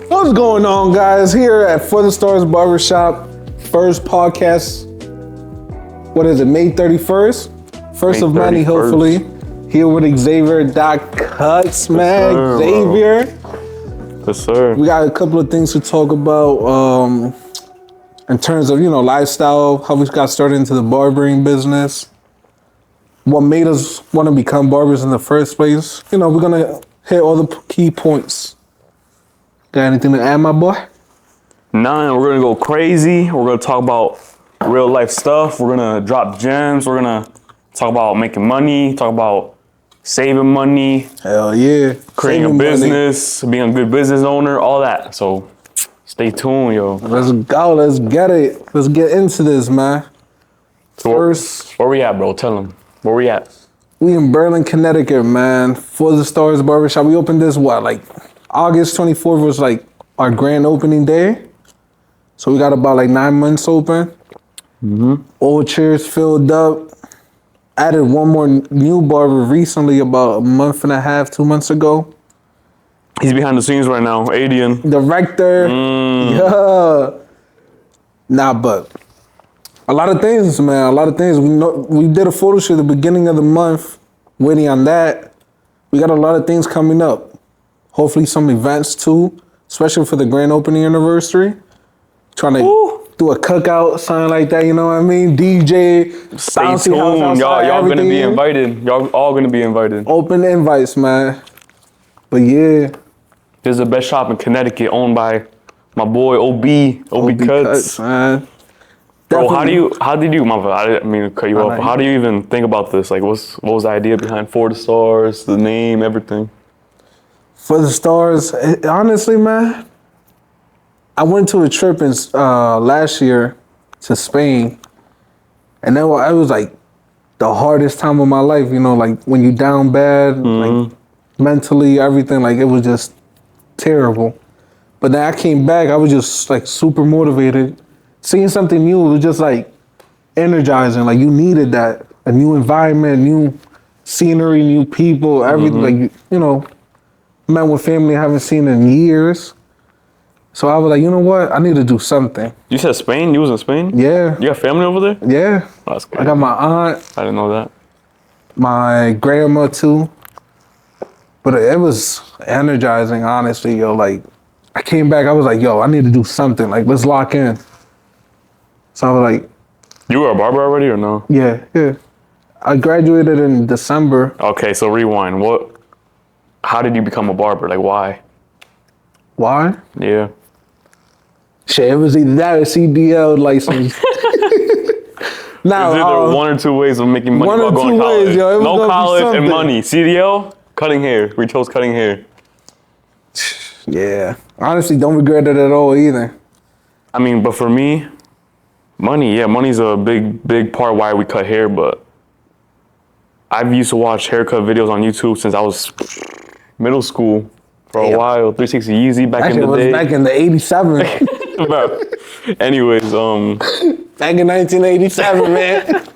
What's going on, guys? Here at For the Stars Barbershop, first podcast. What is it, May 31st? First of many, hopefully. Here with Xavier Cuts, man. Sir, Xavier. Yes, sir. We got a couple of things to talk about in terms of, lifestyle, how we got started into the barbering business, what made us want to become barbers in the first place. We're going to hit all the key points. Got anything to add, my boy? None. We're gonna go crazy. We're gonna talk about real life stuff. We're gonna drop gems. We're gonna talk about making money. Talk about saving money. Hell yeah. Creating a business. Being a good business owner. All that. So stay tuned, yo. Let's go. Let's get it. Let's get into this, man. So First, where we at, bro? Tell them. Where we at? We in Berlin, Connecticut, man. For the Stars Barbershop. We opened this, August 24th was our grand opening day. So we got about 9 months open. Mm-hmm. All chairs filled up. Added one more new barber recently, about a month and a half, 2 months ago. He's behind the scenes right now, Adian. Director. Yeah. Nah, but a lot of things, man. A lot of things. We did a photo shoot at the beginning of the month. Waiting on that. We got a lot of things coming up. Hopefully some events too, especially for the grand opening anniversary. Trying to do a cookout, something like that, you know what I mean? DJ, Stay bouncy tuned. house outside, Y'all gonna be everything. invited. Y'all all gonna be invited. Open invites, man. But yeah. This is the best shop in Connecticut, owned by my boy OB Cuts. Man. Bro, Definitely. how did you, my bad, I didn't mean to cut you off. How do you even think about this? What was the idea behind For the Stars, the name, everything? For the Stars, honestly, man, I went to a trip in last year to Spain, and it was the hardest time of my life. When you down bad, mentally, everything, it was just terrible. But then I came back, I was just super motivated. Seeing something new, it was just energizing. You needed that, a new environment, new scenery, new people, everything. Met with family I haven't seen in years. So I was like, you know what? I need to do something. You said Spain? You was in Spain? Yeah. You got family over there? Yeah. Oh, that's crazy. I got my aunt. I didn't know that. My grandma too. But it was energizing, honestly, yo. I came back, I was like, yo, I need to do something. Let's lock in. So I was like. You were a barber already or no? Yeah. I graduated in December. Okay, so rewind. How did you become a barber? Why? Why? Yeah. Shit, it was either that or CDL license. Now, Is there one or two ways of making money one while or going two to college? ways, yo. It was No gonna be college and something. money. CDL, cutting hair. We chose cutting hair. Yeah. Honestly, don't regret it at all either. I mean, but for me, money. Yeah, money's a big part why we cut hair, but I've used to watch haircut videos on YouTube since I was middle school for a while. 360 Yeezy back in the day. Back in the 87. Anyways, Back in 1987, man.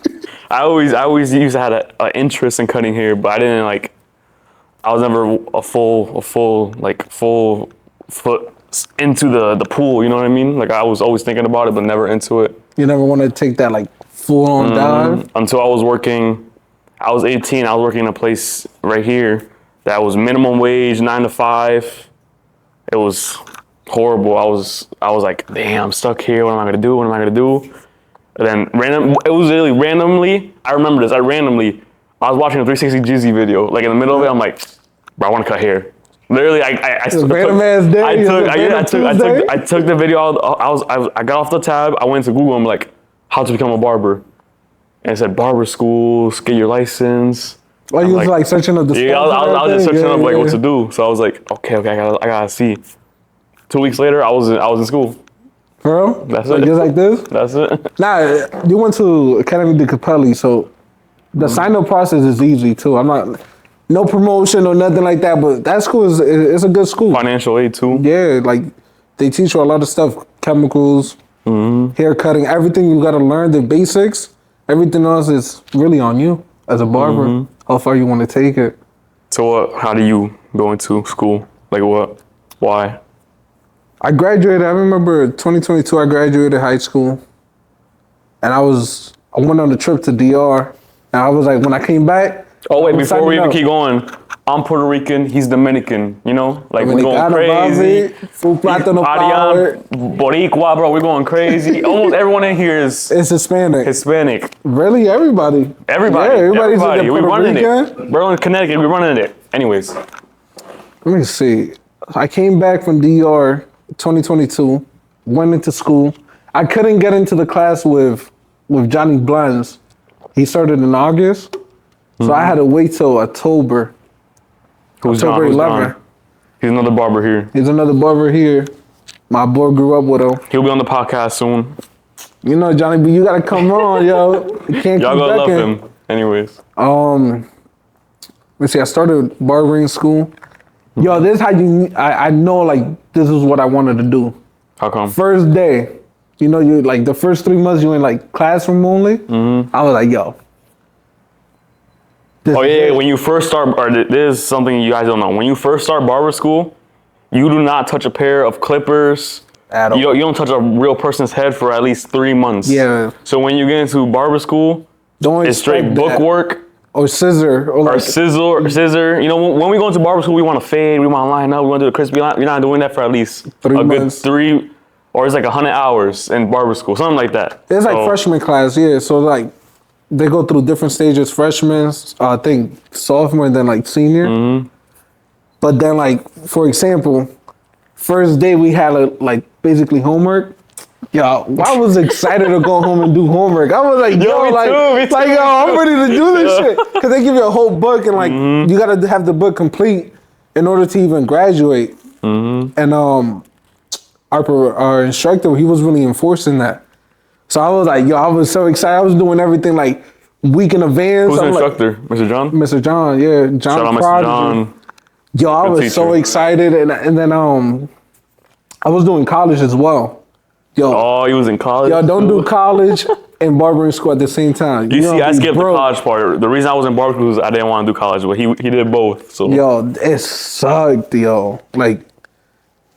I always used to have an interest in cutting hair, but I didn't I was never a full foot into the pool, you know what I mean? I was always thinking about it, but never into it. You never want to take that full on dive? Until I was 18, I was working in a place right here that was minimum wage, 9 to 5. It was horrible. I was like, damn, I'm stuck here. What am I gonna do? And then it was literally randomly, I remember this, I was watching a 360 Jizzy video. In the middle of it, I'm like, bro, I wanna cut hair. Literally, I took the video out, I got off the tab, I went to Google, I'm like, how to become a barber. And it said barber schools, get your license. Oh, you was searching up the Yeah, I was just searching up what to do. So I was like, okay, I gotta see. 2 weeks later, I was in school. For real? That's it. Just like this? That's it. Nah, you went to Academy de Capelli, so the sign-up process is easy too. No promotion or nothing like that, but that school is a good school. Financial aid too. Yeah, they teach you a lot of stuff, chemicals, hair cutting, everything you gotta learn, the basics. Everything else is really on you as a barber, how far you want to take it. So how do you go into school? What? Why? I graduated. I remember 2022. I graduated high school, and I went on a trip to DR, and I was like, when I came back. Oh wait, before we even keep going, I'm Puerto Rican. He's Dominican. You know, like we're going crazy. Boricua, bro. We're going crazy. Almost everyone in here is Hispanic. Hispanic. Really, everybody. Everybody. Yeah, everybody's Everybody. We're running Rican. it. We're in Connecticut. We're running it. Anyways. Let me see. I came back from DR 2022. Went into school. I couldn't get into the class with Johnny Blends. He started in August. So I had to wait till October. October 11th. He's another barber here. He's another barber here. My boy grew up with him. He'll be on the podcast soon. You know, Johnny, but you gotta come on, yo. You can't Y'all keep gonna love ducking. him. Anyways. Let's see, I started barbering school. Yo, this is how I know, like, this is what I wanted to do. How come? First day, you know, you like the first 3 months you in like classroom only. I was like, yo. Oh yeah, when you first start, or this is something you guys don't know. When you first start barber school, you do not touch a pair of clippers. At all. You don't touch a real person's head for at least 3 months. Yeah. So when you get into barber school, Don't it's straight expect book that. work. Or scissor. Or like, Scissor. You know, when we go into barber school, we want to fade, we want to line up, we want to do the crispy line. You're not doing that for at least 3 a months. good 3, or it's like 100 hours in barber school, something like that. It's like freshman class, yeah. So like they go through different stages. Freshmen, I think sophomore, and then like senior. But then like, for example, first day we had like basically homework. Yo, I was excited to go home and do homework. I was like, yo, me too. I'm ready to do this shit. Cause they give you a whole book and like you gotta have the book complete in order to even graduate. And our instructor, he was really enforcing that. So I was like, yo, I was so excited. I was doing everything like week in advance. Who's the I'm instructor? Mr. John? Mr. John, yeah. John Shout out Mr. Prodigy. John. Yo, I Good was so teacher. excited. And then I was doing college as well. Yo, Oh, he was in college? Yo, don't do college and barbering school at the same time. You see, gonna I be skipped the broke. college part. The reason I was in barber school was I didn't want to do college, but he did both. So Yo, it sucked, yo. Like,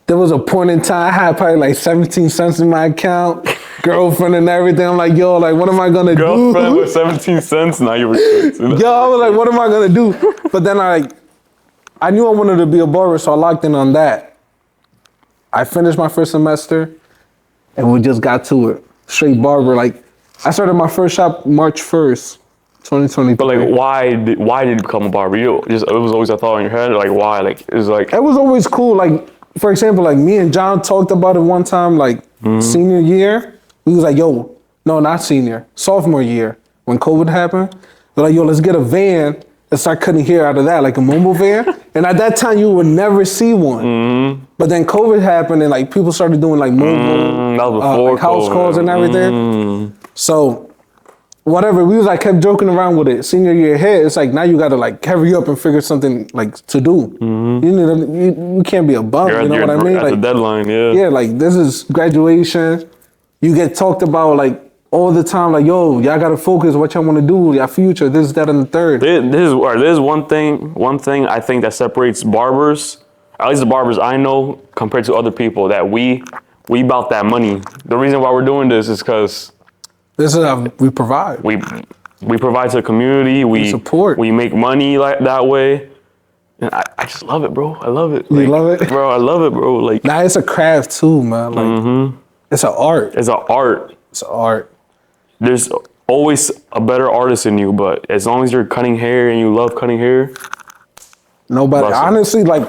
there was a point in time I had probably like 17 cents in my account, girlfriend and everything. I'm like, yo, like, what am I gonna girlfriend do? with 17 cents. Now you were good. Yo, I was like, what am I gonna do? But then I knew I wanted to be a barber, so I locked in on that. I finished my first semester, and we just got to it. Straight barber. Like, I started my first shop March 1st, 2023. But like, why did you become a barber? It was always a thought in your head. Like, why? Like, it was like, It was always cool. Like, for example, like me and John talked about it one time, like senior year. We was like, yo, no, not senior, sophomore year, when COVID happened. They're like, yo, let's get a van and start cutting hair out of that, like a mobile van. And at that time, you would never see one. But then COVID happened and like people started doing like mobile that was before like house COVID. calls and everything. So whatever, we was like kept joking around with it. Senior year hit, it's like now you gotta like hurry up and figure something like to do. You can't be a bum, you know what I mean? At the deadline, yeah. Yeah, like this is graduation. You get talked about like all the time, like, yo, y'all gotta focus what y'all wanna do, y'all future, this, that, and the third. This is one thing I think that separates barbers, at least the barbers I know, compared to other people, that we about that money. The reason why we're doing this is because This is how we provide. we provide to the community. We support. We make money like that way. And I just love it, bro. I love it. You love it? Bro, I love it, bro. Like, Nah, it's a craft too, man. Like, it's an art. it's an art. It's an art. There's always a better artist in you, but as long as you're cutting hair and you love cutting hair, Nobody, Bless 'em. honestly, like,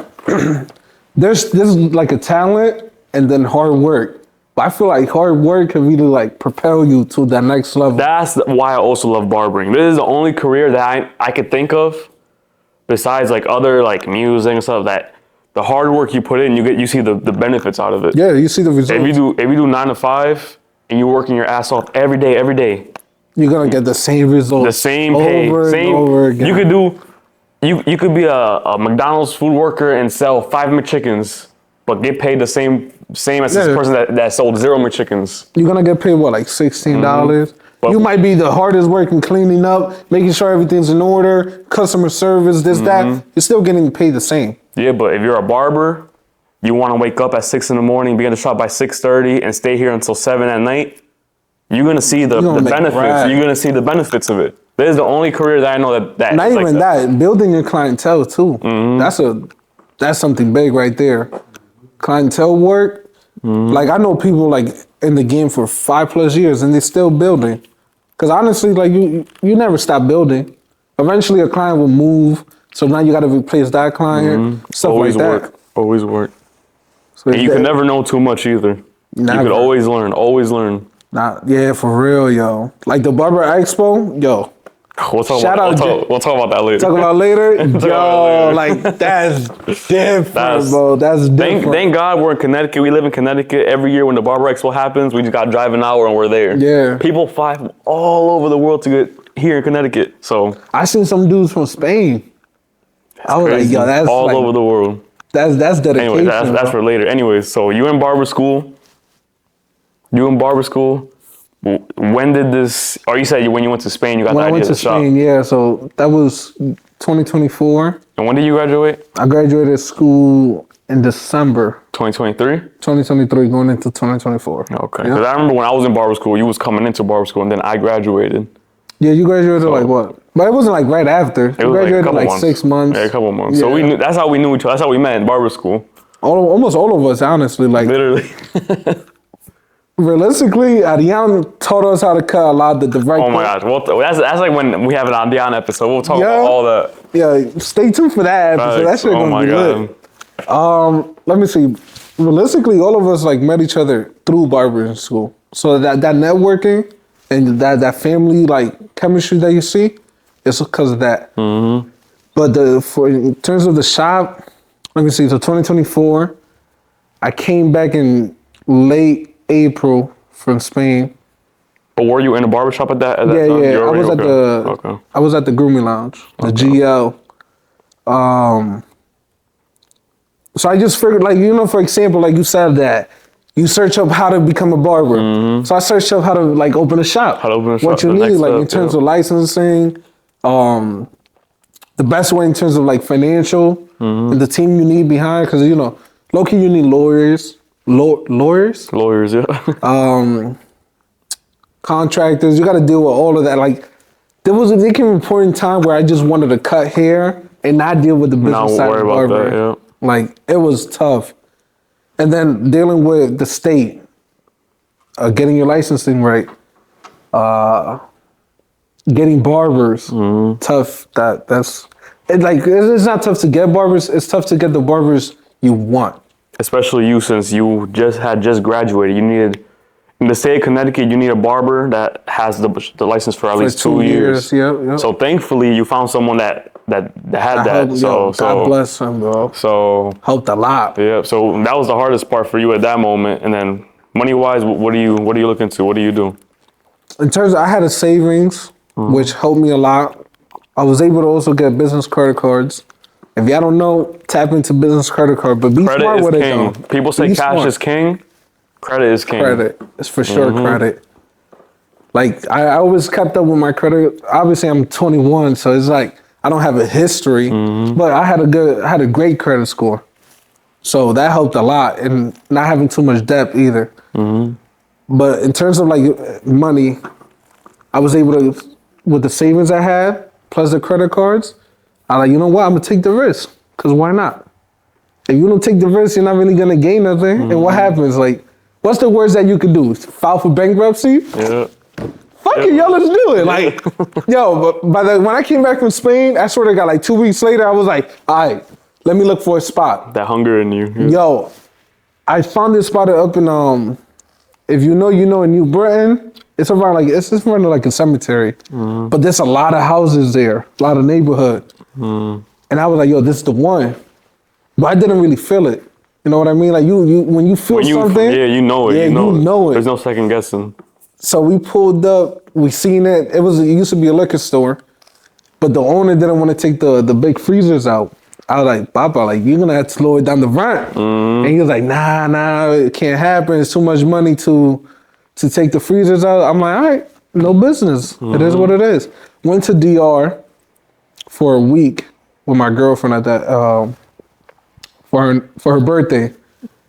there's like a talent and then hard work. But I feel like hard work can really like propel you to that next level. that's why I also love barbering. This is the only career that I could think of, besides like other like music and stuff, that the hard work you put in, you see the benefits out of it. Yeah, you see the results. If you do 9 to 5 and you're working your ass off every day, You're gonna get the same results. the same pay, over same. and over again. You could be a McDonald's food worker and sell 5 McChickens, but get paid the same as this Yeah. person that sold 0 McChickens. You're gonna get paid what, like $16? But- You might be the hardest working cleaning up, making sure everything's in order, customer service, this, that. You're still getting paid the same. Yeah, but if you're a barber, you want to wake up at 6 in the morning, be in the shop by 6:30, and stay here until 7 at night, you're gonna see the benefits. Bread. You're gonna see the benefits of it. This is the only career that I know that Not even like that. Building your clientele too. That's something big right there. Clientele work. Like I know people like in the game for 5+ years and they're still building. Cause honestly, like you never stop building. Eventually a client will move. So now you gotta replace that client. Stuff always like work. that. Always work. So And you can never know too much either. Never. You could always learn. Always learn. Yeah, for real, yo. Like the Barber Expo, yo. We'll talk about that later. Talk about later? Yo, like that's different, bro. That's different. Thank God we're in Connecticut. We live in Connecticut. Every year when the Barber Expo happens, we just got to drive an hour and we're there. Yeah. People fly from all over the world to get here in Connecticut. So I seen some dudes from Spain. I was crazy. like, yo, that's all like, over the world. That's dedication. Anyway, that's for later. Anyways, so you in barber school. When did this? Or you said when you went to Spain, you got when the I idea went of to the Spain, shop. yeah. So that was 2024. And when did you graduate? I graduated school in December 2023. 2023, going into 2024. Okay. Yeah. Because I remember when I was in barber school, you was coming into barber school, and then I graduated. Yeah, you graduated like what? But it wasn't like right after. It You was graduated like a couple like months. 6 months. Yeah, a couple months. Yeah. So we knew. That's how we knew each other. That's how we met in barber school. Almost all of us, honestly. Like Literally. realistically, Adrian taught us how to cut a lot of the direct. Oh my gosh. Well, that's like when we have it on the episode. We'll talk about all that. Yeah, stay tuned for that episode. That shit gonna be lit. Let me see. Realistically, all of us like met each other through barbering school. So that networking and that family like chemistry that you see, it's because of that. Mm-hmm. But in terms of the shop, let me see. So 2024, I came back in late April from Spain. But were you in a barbershop at that time? Yeah. I was at the grooming lounge, the GL. So I just figured, like, for example, like you said that you search up how to become a barber. Mm-hmm. So I searched up how to like open a shop. What you need, like in terms of licensing, the best way in terms of like financial, and the team you need behind, because low-key you need lawyers. Lawyers, yeah. Contractors, you got to deal with all of that. Like there came a point in time where I just wanted to cut hair and not deal with the business side of barbering. Yeah. Like it was tough. And then dealing with the state, getting your licensing right, getting barbers, tough. It's not tough to get barbers. It's tough to get the barbers you want. Especially you, since you had just graduated. You needed, in the state of Connecticut, you need a barber that has the license for at least 2 years. Yep. So thankfully, you found someone that had that. God bless him, bro. So helped a lot. Yeah. So that was the hardest part for you at that moment. And then money wise, what are you looking to? What do you do? In terms of, I had a savings, which helped me a lot. I was able to also get business credit cards. If y'all don't know, tap into business credit card, but be smart with it though. People say cash is king. Credit is king. Credit. It's for sure credit. Like I always kept up with my credit. Obviously I'm 21, so it's like I don't have a history, but I had a great credit score. So that helped a lot, and not having too much debt either. But in terms of like money, I was able to, with the savings I had, plus the credit cards, I like, you know what, I'm gonna take the risk, cause why not? If you don't take the risk, you're not really gonna gain nothing. And what happens? Like, what's the worst that you could do? File for bankruptcy? Yeah. Fuck it, yo, let's do it. Like, yo, but when I came back from Spain, I swear to God, like 2 weeks later, I was like, all right, let me look for a spot. That hunger in you. Yeah. Yo, I found this spot up in if you know, in New Britain. It's around like it's in front of like a cemetery, but there's a lot of houses there, a lot of neighborhood, and I was like, yo, this is the one, but I didn't really feel it. You know what I mean? Like you when you feel something, yeah, you know it. Yeah, you know it. There's no second guessing. So we pulled up, we seen it. It used to be a liquor store, but the owner didn't want to take the big freezers out. I was like, Papa, like you're gonna have to slow it down the rent. And he was like, nah, it can't happen. It's too much money to take the freezers out. I'm like, all right, no business. It is what it is. Went to DR for a week with my girlfriend at that for her birthday.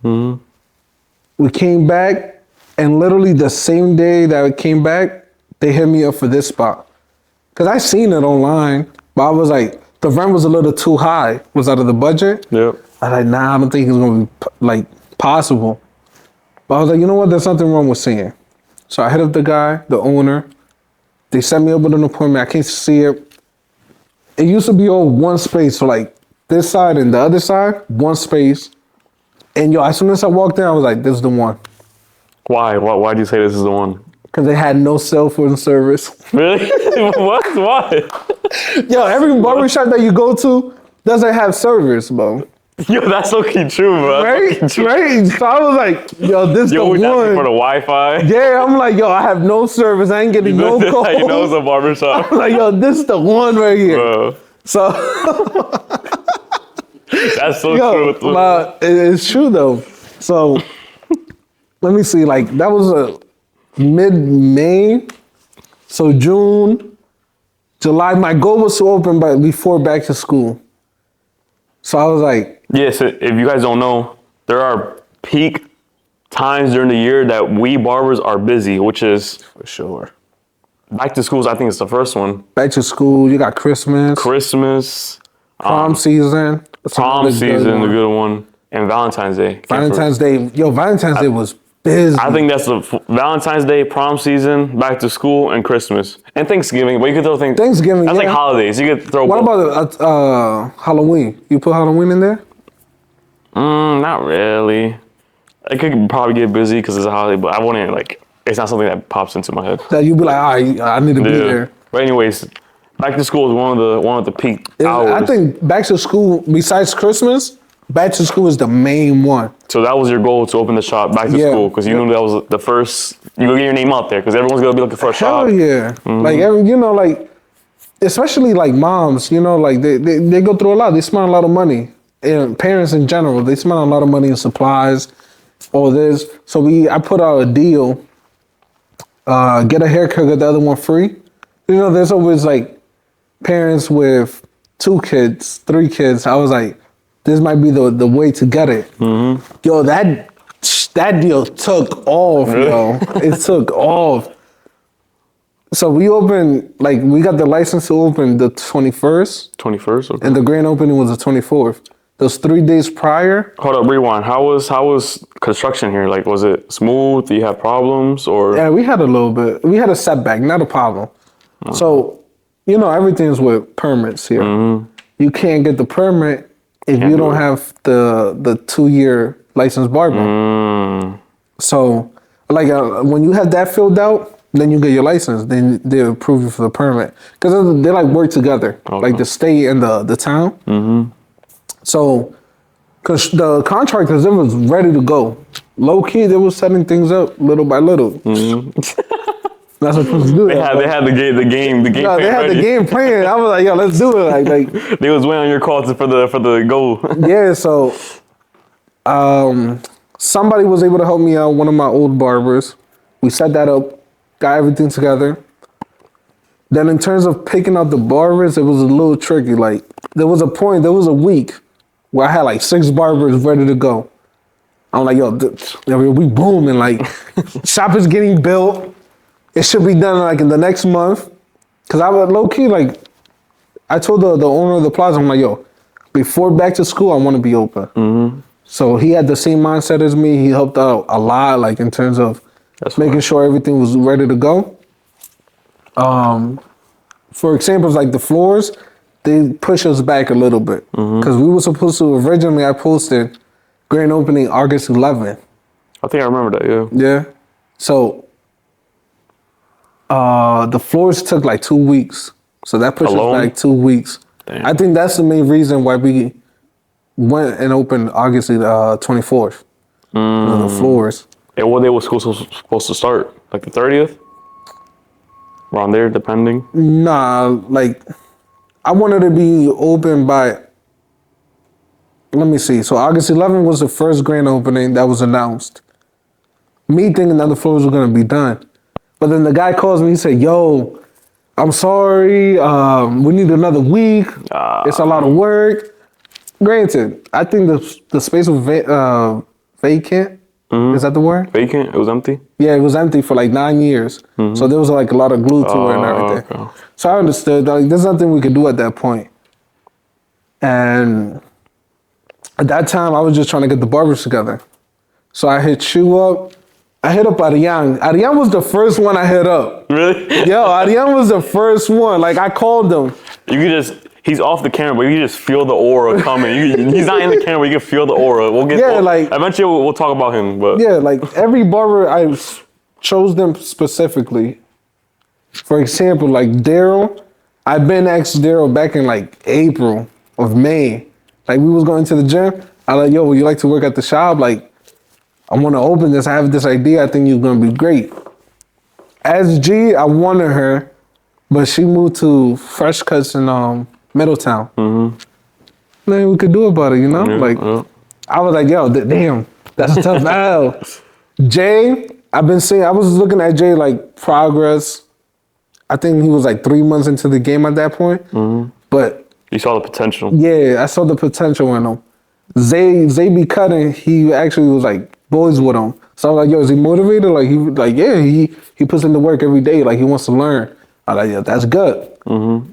We came back, and literally the same day that we came back, they hit me up for this spot. Cause I seen it online, but I was like, the rent was a little too high. Was out of the budget. Yep. I was like, nah, I don't think it's gonna be like possible. But I was like, you know what? There's nothing wrong with seeing. So I hit up the guy, the owner. They set me up with an appointment. I can't see it. It used to be all one space, so like this side and the other side, one space. And yo, as soon as I walked in, I was like, this is the one. Why? Why do you say this is the one? Because they had no cell phone service. Really? What? Why? Yo, every barbershop that you go to doesn't have service, bro. Yo, that's okay true, bro. Right? Right? So I was like, yo, this You the always asking for one. the Wi-Fi. Yeah, I'm like, yo, I have no service. I ain't getting no That's calls. how you know it's a barbershop. I'm like, yo, this is the one right here. Bro, So, that's so yo, true. it's true though. So, let me see. Like that was a mid-May. So June, July. My goal was to open by before back to school. So I was like, Yes, if you guys don't know, there are peak times during the year that we barbers are busy, which is for sure. back to schools. I think it's the first one. Back to school. You got Christmas, Christmas, prom season. That's prom another good season, one. the good one, and Valentine's Day. Valentine's Day. Yo, Valentine's Day was busy. I think that's the Valentine's Day, prom season, back to school, and Christmas, and Thanksgiving. But you could throw Thanksgiving, That's like yeah. holidays. You could throw. What both. about Halloween? You put Halloween in there? Not really. It could probably get busy because it's a holiday, but I wouldn't like. It's not something that pops into my head. That you be like, all right, I need to be there. But anyways, back to school is one of the peak hours. I think back to school, besides Christmas, back to school is the main one. So that was your goal to open the shop back to Yeah. school because you knew that was the first. You gonna get your name out there because everyone's gonna be looking for a shop. Hell yeah. Like, like, especially like moms, like they go through a lot. They spend a lot of money. And parents in general, they spend a lot of money in supplies, all this. So I put out a deal, get a haircut, get the other one free. There's always like parents with 2 kids, 3 kids. I was like, this might be the way to get it. Yo, that deal took off, Really? yo. It took off. So we opened, like, we got the license to open the 21st, 21st. Okay. and the grand opening was the 24th. Those 3 days prior, Hold up, rewind. How was construction here? Like, was it smooth? Do you have problems or? yeah, we had a little bit. We had a setback, not a problem. So, everything's with permits here. You can't get the permit if you don't have the 2-year licensed barber. So, like, when you have that filled out, then you get your license. Then they approve you for the permit because they like work together, like the state and the town. So, cause the contractors, it was ready to go. Low key, they were setting things up little by little. That's what supposed to do. They had the game. No, plan they had ready. the game plan. I was like, yo, let's do it. Like They was waiting on your call for the goal. yeah. So, somebody was able to help me out. One of my old barbers. We set that up, got everything together. Then in terms of picking out the barbers, it was a little tricky. Like there was a week where I had like 6 barbers ready to go. I'm like, yo, we booming. Like, shop is getting built. It should be done like in the next month. Cause I was low key, like, I told the owner of the plaza, I'm like, yo, before back to school, I want to be open. So he had the same mindset as me. He helped out a lot, like in terms of making sure everything was ready to go. For examples, like the floors, they push us back a little bit because we were supposed to originally. I posted grand opening August 11th. I think I remember that. Yeah. Yeah. So the floors took like 2 weeks. So that pushed Alone? us back 2 weeks. Damn. I think that's the main reason why we went and opened August 24th. The floors. And what day was school supposed to start? Like the 30th? Around there, depending. Nah, like I wanted to be open by. Let me see. So August 11th was the first grand opening that was announced. Me thinking that the floors were gonna be done, but then the guy calls me. He said, "Yo, I'm sorry. We need another week. It's a lot of work." Granted, I think the space was vacant. Is that the word? Vacant? It was empty? Yeah, it was empty for like 9 years. So there was like a lot of glue to it and everything. Okay. So I understood, like, there's nothing we could do at that point. And at that time, I was just trying to get the barbers together. So I hit you up. I hit up Ariane. Ariane was the first one I hit up. Really? Yo, Ariane was the first one. Like, I called him. You could just, he's off the camera, but you can just feel the aura coming. He's not in the camera, you can feel the aura. Eventually we'll talk about him, but. Yeah, like every barber, I chose them specifically. For example, like Daryl, I've been asked Daryl back in like April of May. Like, we was going to the gym. I like, yo, would you like to work at the shop? Like, I want to open this. I have this idea. I think you're going to be great. As G, I wanted her, but she moved to Fresh Cuts in Middletown. Nothing we could do about it, you know? I was like, yo, damn, that's a tough L. Jay, I was looking at Jay like progress. I think he was like 3 months into the game at that point. But you saw the potential. yeah, I saw the potential in him. Zay be cutting. He actually was like boys with him. So I was like, yo, is he motivated? He puts in the work every day. Like, he wants to learn. I was like, yeah, that's good.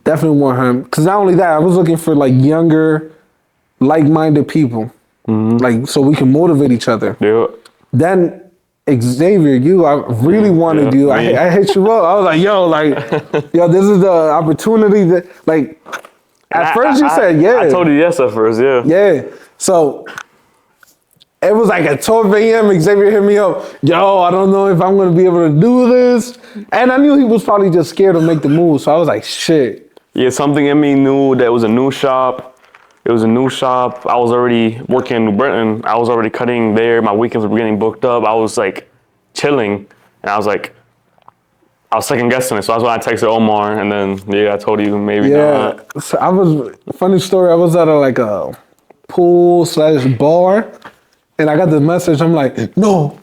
Definitely want him. Because not only that, I was looking for like younger, like-minded people. Like, so we can motivate each other. Yeah. Then Xavier, I really wanted you. I hit you up. I was like, yo, this is the opportunity that, like, at first you said, yeah. I told you yes at first, yeah. Yeah. So it was like at 12 a.m. Xavier hit me up. Yo, I don't know if I'm going to be able to do this. And I knew he was probably just scared to make the move. So I was like, shit. Yeah, something in me knew that it was a new shop. It was a new shop. I was already working in New Britain. I was already cutting there. My weekends were getting booked up. I was like chilling. And I was second guessing it. So that's when I texted Omar. And then, I told you maybe not. So funny story, I was at a pool/bar. And I got the message. I'm like, no.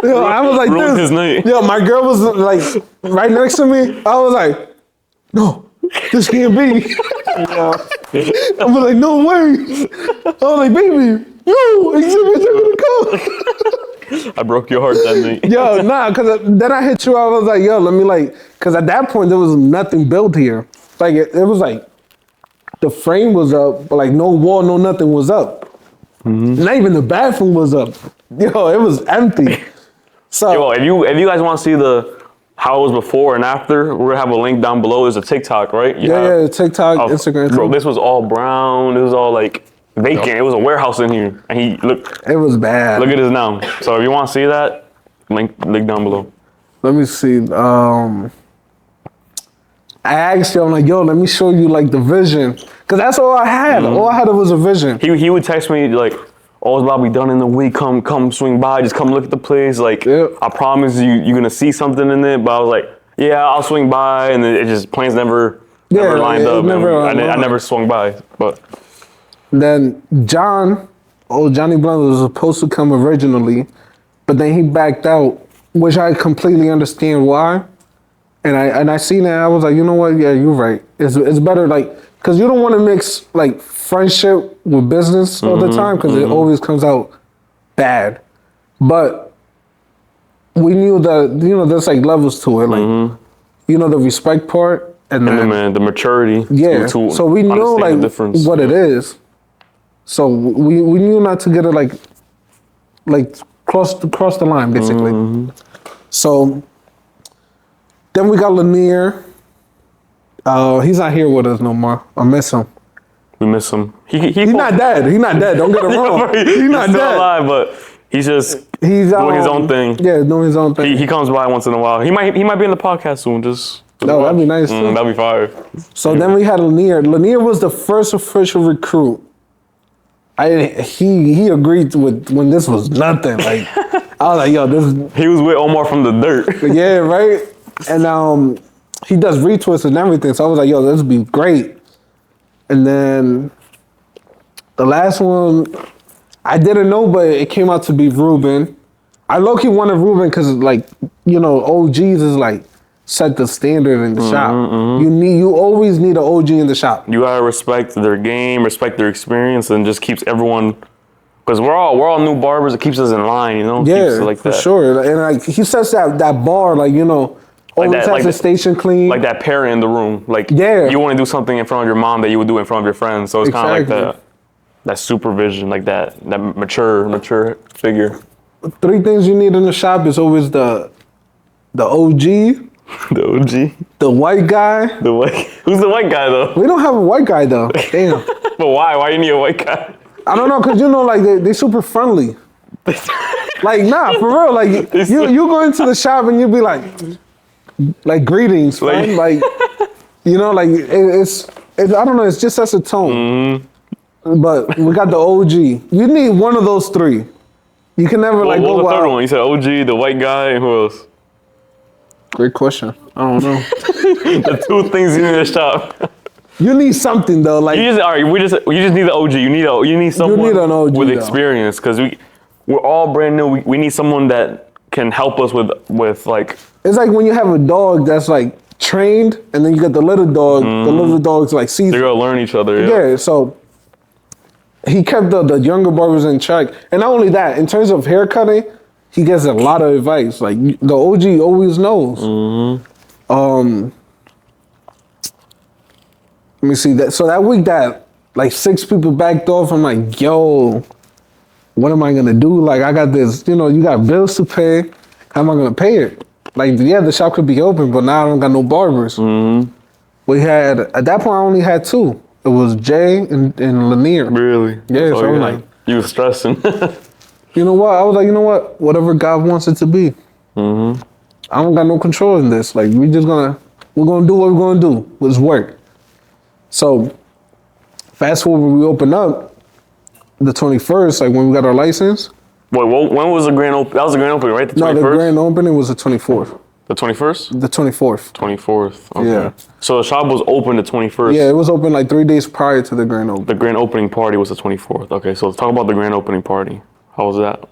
Yo, I was like, ruined his night. Yo, my girl was like right next to me. I was like, no, this can't be. I was like, no way. I was like, baby, no, Xavier's gonna come. I broke your heart that night. Yo, nah, because then I hit you. I was like, yo, let me because at that point there was nothing built here. Like, it was like the frame was up, but like no wall, no nothing was up. Not even the bathroom was up. Yo, it was empty. So, Yo, if you guys want to see how it was before and after, we're gonna have a link down below. There's a TikTok, right? Yeah, TikTok, Instagram. Bro, this was all brown. It was all like vacant. It was a warehouse in here, and it was bad. Look at this now. So if you want to see that, link down below. Let me see. I asked him, like, yo, let me show you like the vision, because that's all I had. All I had was a vision. He would text me like, oh, it's about to be done in the week. Come swing by. Just come look at the place. Like, I promise you're gonna see something in it. But I was like, yeah, I'll swing by, and then it just plans never lined up. I never swung by. But then Johnny Blunt was supposed to come originally, but then he backed out, which I completely understand why. And I seen that, I was like, you know what? Yeah, you're right. It's better, like, because you don't want to mix like friendship with business all the time, because it always comes out bad. But we knew that, there's like levels to it, like, the respect part and then the maturity. Yeah. So we know like what it is. So we knew not to get it like cross the line basically. So then we got Lanier. He's not here with us no more. I miss him. We miss him. He's not dead. He's not dead. Don't get it wrong. He's not still dead. alive, but he's doing his own thing. Yeah, doing his own thing. He comes by once in a while. He might be in the podcast soon. That'd be nice too. That'd be fire. So then we had Lanier. Lanier was the first official recruit. He agreed with when this was nothing. Like, I was like, yo, this. He was with Omar from the dirt. Yeah, right. And he does retwists and everything. So I was like, yo, this would be great. And then the last one, I didn't know, but it came out to be Ruben. I low-key wanted Ruben because, like, OGs is like set the standard in the shop. You always need an OG in the shop. You gotta respect their game, respect their experience, and just keeps everyone Because we're all new barbers. It keeps us in line, you know? Keeps Yeah, it like for that. sure. And like he sets that bar, like, you know, always has like the station clean. Like that parent in the room. Like, Yeah. you want to do something in front of your mom that you would do in front of your friends. So it's kind of like that supervision, like that mature figure. 3 things you need in the shop is always the OG, The OG. the white guy. Who's the white guy though? We don't have a white guy though. Damn. But why? Why you need a white guy? I don't know, cause you know, like they super friendly. Like nah, for real. Like you go into the shop and you be like greetings, friend. Like you know, like it's I don't know. It's just such a tone. But we got the OG. You need one of those 3. You can never What go was the wild. third one? You said OG, the white guy, and who else? Great question. I don't know. The 2 things you need to shop. You need something though. Like You just need the OG. You need someone an OG, with though. experience because we're all brand new. We need someone that can help us with like. it's like when you have a dog that's like trained, and then you got the little dog. The little dog's like They're seasoned. gonna learn each other. Yeah. So he kept the younger barbers in check, and not only that, in terms of haircutting, he gets a lot of advice. Like the OG always knows. Let me see that. So that week that like 6 people backed off, I'm like, yo, what am I gonna do? Like I got this, you know, you got bills to pay. How am I gonna pay it? Like yeah, the shop could be open, but now I don't got no barbers. We had at that point I only had 2. It was Jay and Lanier. Really? Yeah, That's so all I'm you like, had. You was stressing. you know what? I was like, you know what? Whatever God wants it to be. I don't got no control in this. Like we're gonna do what we're gonna do. Let's work. So fast forward, we open up the 21st, like when we got our license. Wait, when was the grand opening? That was the grand opening, right? The 21st? No, the grand opening was the 24th. The 21st? The 24th. 24th. Okay. Yeah. So the shop was open the 21st. Yeah, it was open like 3 days prior to the grand opening. The grand opening party was the 24th. Okay, so let's talk about the grand opening party. How was that?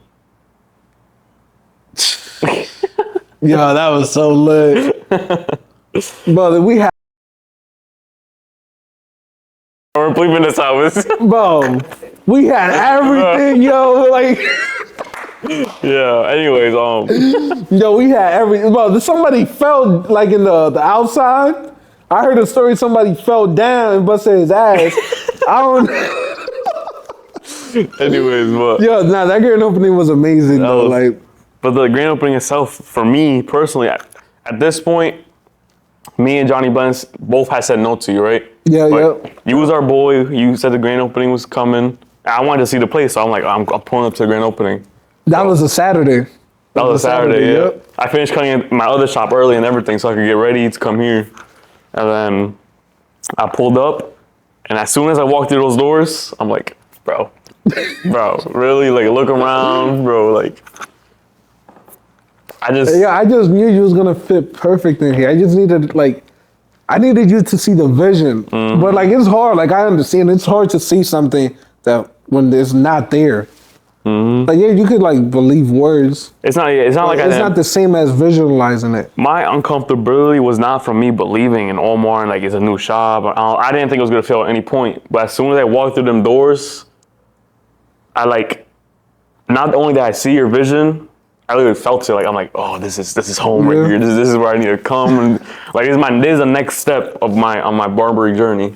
Yeah, that was so lit. Brother, we had, We're bleeping this out. bro, we had everything, yo. Like, Yeah. Anyways, yo, we had everything. Bro, somebody fell like in the outside. I heard a story. Somebody fell down and busted his ass. I don't. anyways, but Yo, nah, that grand opening was amazing though. was- Like, but the grand opening itself, for me personally, at this point, me and Johnny Blends both had said no to you, right? yeah, But yeah. you was our boy. You said the grand opening was coming. I wanted to see the place, so I'm like, I'm pulling up to the grand opening. That was a Saturday. That was a Saturday, yeah. Yep. I finished cutting at my other shop early and everything so I could get ready to come here. And then I pulled up, and as soon as I walked through those doors, I'm like, bro, really? Like, look around, bro, like, I just, Yeah, I just knew you was gonna fit perfect in here. I just needed I needed you to see the vision. But like it's hard. Like I understand it's hard to see something that when it's not there. Like yeah, you could like believe words. it's not like It's not the same as visualizing it. my uncomfortability was not from me believing in Omar and like it's a new shop. I didn't think it was gonna fail at any point. But as soon as I walked through them doors, I like, not only did I see your vision, I literally felt it. Like I'm like, oh, this is home right Yeah. here. This is where I need to come. And like this is the next step of my barbering journey.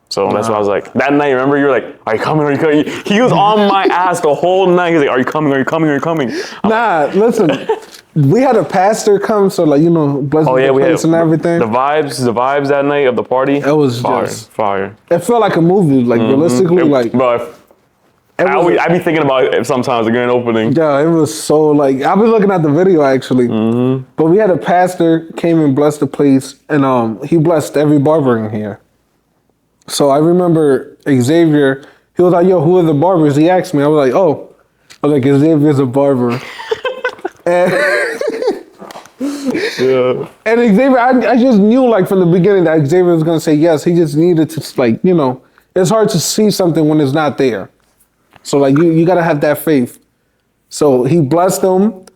So that's why I was like, that night, remember, you were like, are you coming? Are you coming? He was on my ass the whole night. He's like, are you coming? Are you coming? Are you coming? Nah, listen. We had a pastor come, so like bless Oh yeah, the we had place and everything. the vibes that night of the party. It was fire, just- fire. It felt like a movie. Like realistically, like Bro, it was, I be thinking about it sometimes, the grand opening. yeah, it was so like I was looking at the video actually. But we had a pastor came and blessed the place, and he blessed every barber in here. So I remember Xavier. He was like, "Yo, who are the barbers?" He asked me. I was like, "Oh," I was like, "Xavier's a barber." and, Yeah. and Xavier, I just knew like from the beginning that Xavier was gonna say yes. He just needed to like it's hard to see something when it's not there. So like you gotta have that faith. So he blessed them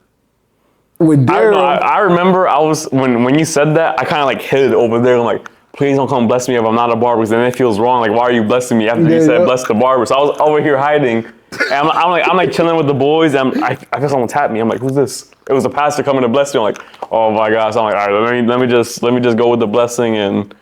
with Daryl. I remember I was when you said that, I kind of like hid over there. I'm like, please don't come bless me if I'm not a barber, because then it feels wrong. Like, why are you blessing me after you Yeah, said yeah. bless the barber? So I was over here hiding, And I'm like chilling with the boys. I feel someone tap me. I'm like, who's this? It was a pastor coming to bless me. I'm like, oh my gosh. I'm like, all right, let me just go with the blessing. And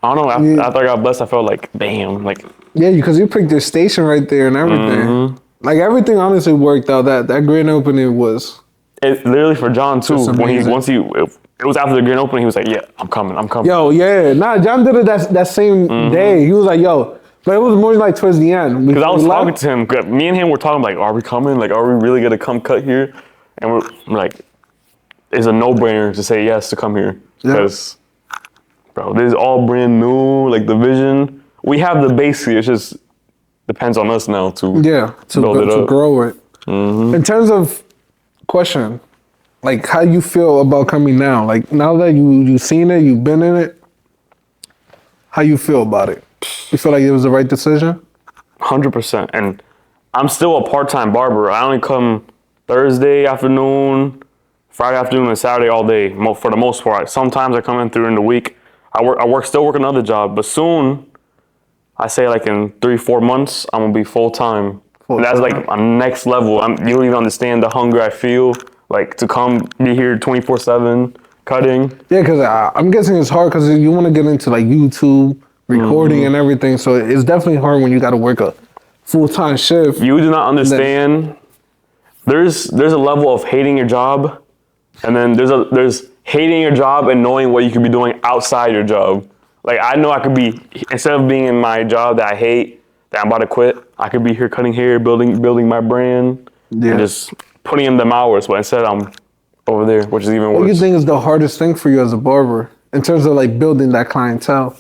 I don't know. After I got blessed, I felt like, damn, like. Yeah, because you picked your station right there and everything. Like everything honestly worked out. That grand opening was. It literally for John too. It was after the grand opening, he was like, yeah, I'm coming. Yo, yeah. Nah, John did it that same day. He was like, yo. But it was more like towards the end. Because I was talking to him. Me and him were talking like, are we coming? Like, are we really going to come cut here? And we're like, it's a no-brainer to say yes to come here. Because, bro, this is all brand new. Like, the vision. We have the base here. It just depends on us now to build it up. To grow it. In terms of question, like, how you feel about coming now? Like, now that you've seen it, you've been in it, how you feel about it? You feel like it was the right decision? 100%. And I'm still a part-time barber. I only come Thursday afternoon, Friday afternoon, and Saturday all day for the most part. Sometimes I come in during the week. I still work another job, but soon, I say like in 3-4 months, I'm gonna be full-time. That's like a next level. You don't even understand the hunger I feel, like to come be here 24/7 cutting. Yeah, because I'm guessing it's hard because you want to get into like YouTube, recording and everything. So it's definitely hard when you got to work a full-time shift. You do not understand. There's a level of hating your job, and then there's hating your job and knowing what you could be doing outside your job. Like I know I could be, instead of being in my job that I hate, that I'm about to quit, I could be here cutting hair, building my brand, and just putting in them hours. But instead I'm over there, which is even worse. What do you think is the hardest thing for you as a barber in terms of like building that clientele?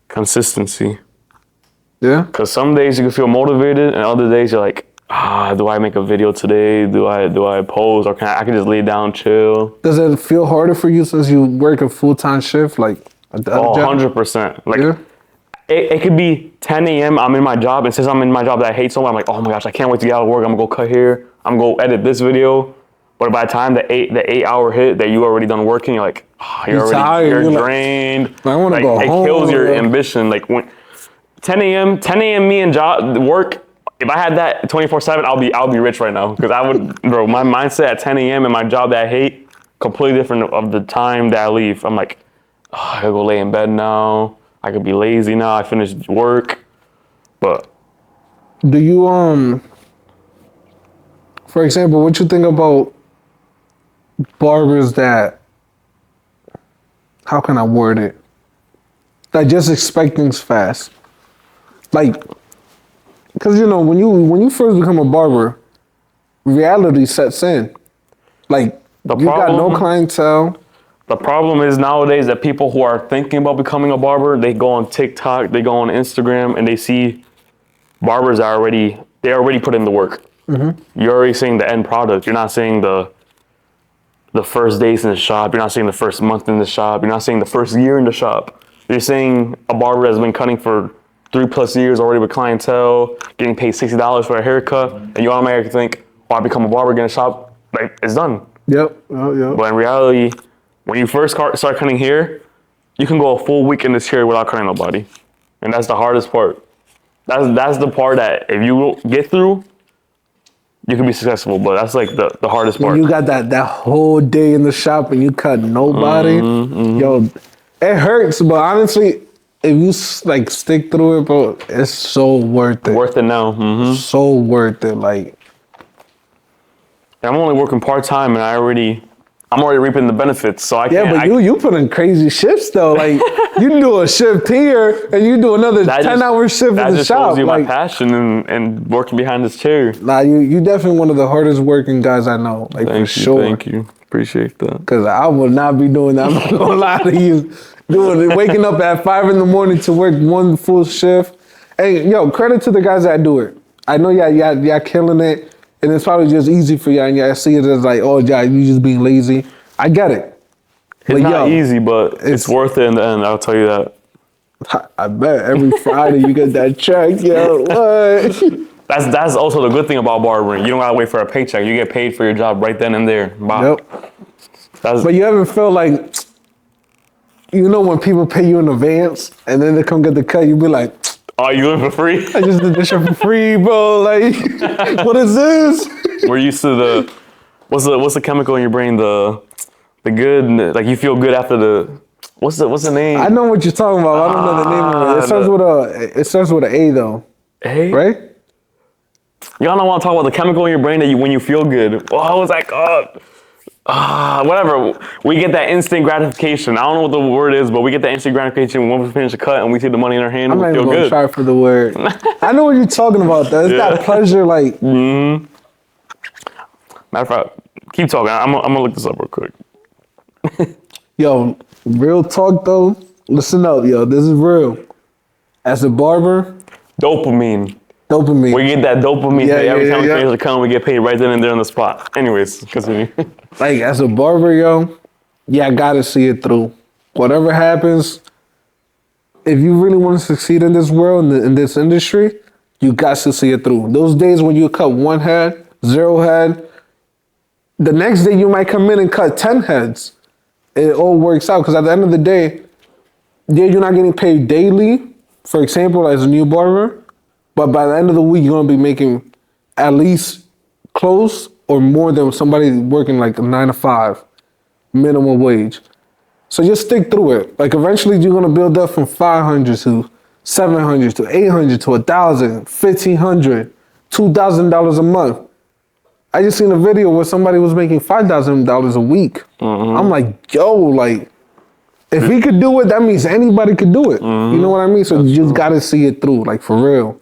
Consistency. Yeah. Because some days you can feel motivated, and other days you're like, do I make a video today? Do I pose, or I can just lay down, chill? Does it feel harder for you since you work a full-time shift, like at the other job? 100%. Like it could be 10 a.m. I'm in my job, and since I'm in my job that I hate so much, I'm like, oh my gosh, I can't wait to get out of work. I'm gonna go cut hair. I'm gonna go edit this video. But by the time the 8 hour hit that you already done working, you're like, you're drained. I want to go home. It kills your ambition. Like when 10 a.m. me and job work. If I had that 24/7, I'll be rich right now. Because I would, bro. My mindset at 10 a.m. and my job that I hate, completely different of the time that I leave. I'm like, I gotta go lay in bed now. I could be lazy now. I finished work, but. Do you for example, what you think about barbers that, how can I word it? That just expect things fast. Like, because when you first become a barber, reality sets in. Like, you got no clientele. The problem is nowadays that people who are thinking about becoming a barber, they go on TikTok, they go on Instagram, and they see barbers are already put in the work. You're already seeing the end product. You're not seeing the first days in the shop. You're not seeing the first month in the shop. You're not seeing the first year in the shop. You're seeing a barber that's been cutting for 3+ years already with clientele, getting paid $60 for a haircut, and you automatically think, I become a barber, get in a shop, like it's done. Yep. Yep. But in reality, when you first start cutting hair, you can go a full week in this chair without cutting nobody, and that's the hardest part. That's the part that if you get through, you can be successful, but that's like the hardest part. When you got that whole day in the shop and you cut nobody, yo, it hurts. But honestly, if you like stick through it, bro, it's so worth it. Worth it now. So worth it. Like, I'm only working part-time, and I'm already reaping the benefits, so I can't. Yeah, but you put in crazy shifts though. Like you do a shift here, and you do another 10-hour shift in the shop. That just shows you my passion and working behind this chair. Nah, you definitely one of the hardest working guys I know. Like for sure. Thank you. Appreciate that. Because I would not be doing that. I'm not gonna lie to you. Waking up at 5 a.m. to work one full shift. Hey, yo, credit to the guys that do it. I know y'all killing it. And it's probably just easy for y'all, and y'all see it as like, oh, yeah, you just being lazy. I get it. It's not easy, but it's worth it in the end, I'll tell you that. I bet every Friday you get that check, yo. What? That's also the good thing about barbering. You don't gotta wait for a paycheck. You get paid for your job right then and there. Wow. Yep. But you ever feel like, when people pay you in advance and then they come get the cut, you be like, Oh, you doing it for free? I just did this shit for free, bro. Like, what is this? We're used to the what's the chemical in your brain? The good, like you feel good after the what's the name? I know what you're talking about. I don't know the name of it. It starts with an A though, Hey, right? y'all don't want to talk about the chemical in your brain that you when you feel good. Well, I was like, whatever. We get that instant gratification. I don't know what the word is, but we get that instant gratification when we finish a cut and we see the money in our hand. I'm We not feel even gonna good. try for the word. I know what you're talking about though. It's that pleasure, like. Matter of fact, keep talking. I'm gonna look this up real quick. Yo, real talk though. Listen up, yo. This is real. As a barber, Dopamine. dopamine. We get that dopamine Yeah, hit every yeah, time we yeah. finish a cut. We get paid right then and there on the spot. Anyways, continue. Like as a barber, yo, yeah, I gotta see it through. Whatever happens, if you really want to succeed in this world, in this industry, you got to see it through. Those days when you cut one head, 0 head, the next day you might come in and cut 10 heads. It all works out because at the end of the day, yeah, you're not getting paid daily, for example, as a new barber, but by the end of the week, you're gonna be making at least close or more than somebody working like a 9 to 5 minimum wage. So just stick through it. Like eventually you're gonna build up from 500 to 700 to 800 to 1,000, 1,500, $2,000 a month. I just seen a video where somebody was making $5,000 a week. I'm like, yo, like, if he could do it, that means anybody could do it. You know what I mean? So you just gotta see it through, like for real.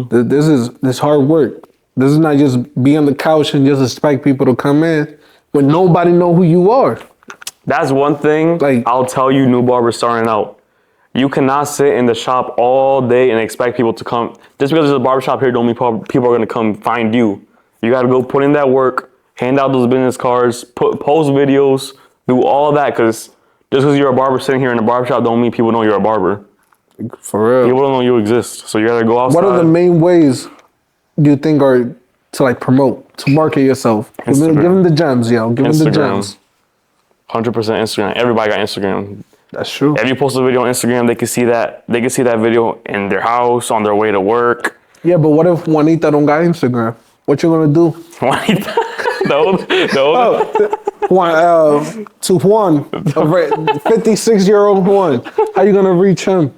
This hard work. This is not just be on the couch and just expect people to come in when nobody know who you are. That's one thing. Like- I'll tell you, new barbers starting out. You cannot sit in the shop all day and expect people to come. Just because there's a barbershop here don't mean people are gonna come find you. You gotta go put in that work, hand out those business cards, post videos, do all that. Because just because you're a barber sitting here in a barbershop don't mean people know you're a barber. For real. People don't know you exist. So you gotta go outside. What are the main ways do you think are to like promote, to market yourself? Give them the gems, yo. Give them the gems. 100% Instagram. Everybody got Instagram. That's true. If you post a video on Instagram, they can see that. They can see that video in their house, on their way to work. Yeah, but what if Juanita don't got Instagram? What you gonna do? To Juan, a 56-year-old Juan. How you gonna reach him?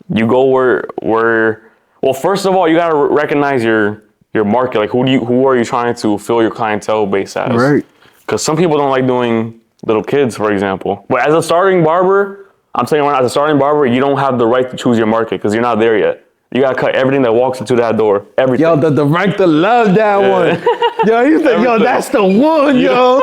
You go where. Well, first of all, you gotta recognize your market. Like, who are you trying to fill your clientele base as? Right. Because some people don't like doing little kids, for example. But as a starting barber, I'm telling you right now, as a starting barber, you don't have the right to choose your market because you're not there yet. You gotta cut everything that walks into that door. Everything. Yo, the director loved that one. Yo, he said, yo, that's the one, yo.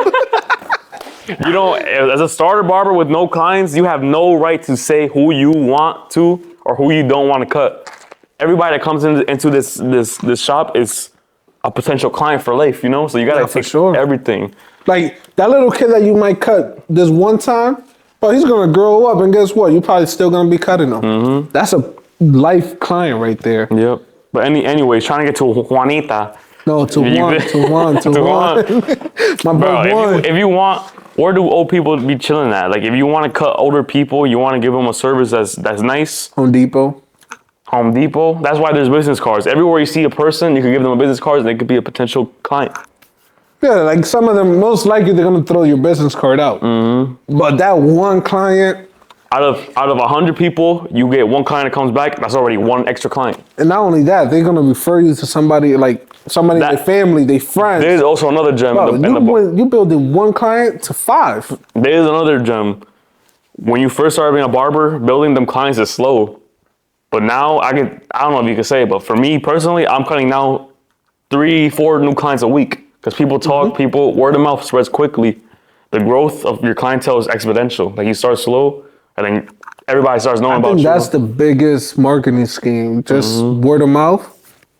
You don't, as a starter barber with no clients, you have no right to say who you want to or who you don't want to cut. Everybody that comes into this shop is a potential client for life, you know? So you gotta take everything. Like that little kid that you might cut this one time, but he's gonna grow up and guess what? You probably still gonna be cutting him. That's a life client right there. Yep. But anyways, trying to get to Juanita. No, to Juan. My boy Juan. If you want, where do old people be chilling at? Like if you want to cut older people, you want to give them a service that's nice. Home Depot. That's why there's business cards. Everywhere you see a person, you can give them a business card and they could be a potential client. Yeah, like some of them, most likely they're gonna throw your business card out. But that one client, out of 100 people, you get one client that comes back. That's already one extra client. and not only that, they're gonna refer you to somebody in their family, their friends. There's also another gem. Bro, you building one client to 5. There's another gem. When you first start being a barber, building them clients is slow. But now I don't know if you can say it, but for me personally, I'm cutting now 3-4 new clients a week. Because people talk, word of mouth spreads quickly. The growth of your clientele is exponential. Like you start slow, and then everybody starts knowing about you. I think that's the biggest marketing scheme, just word of mouth.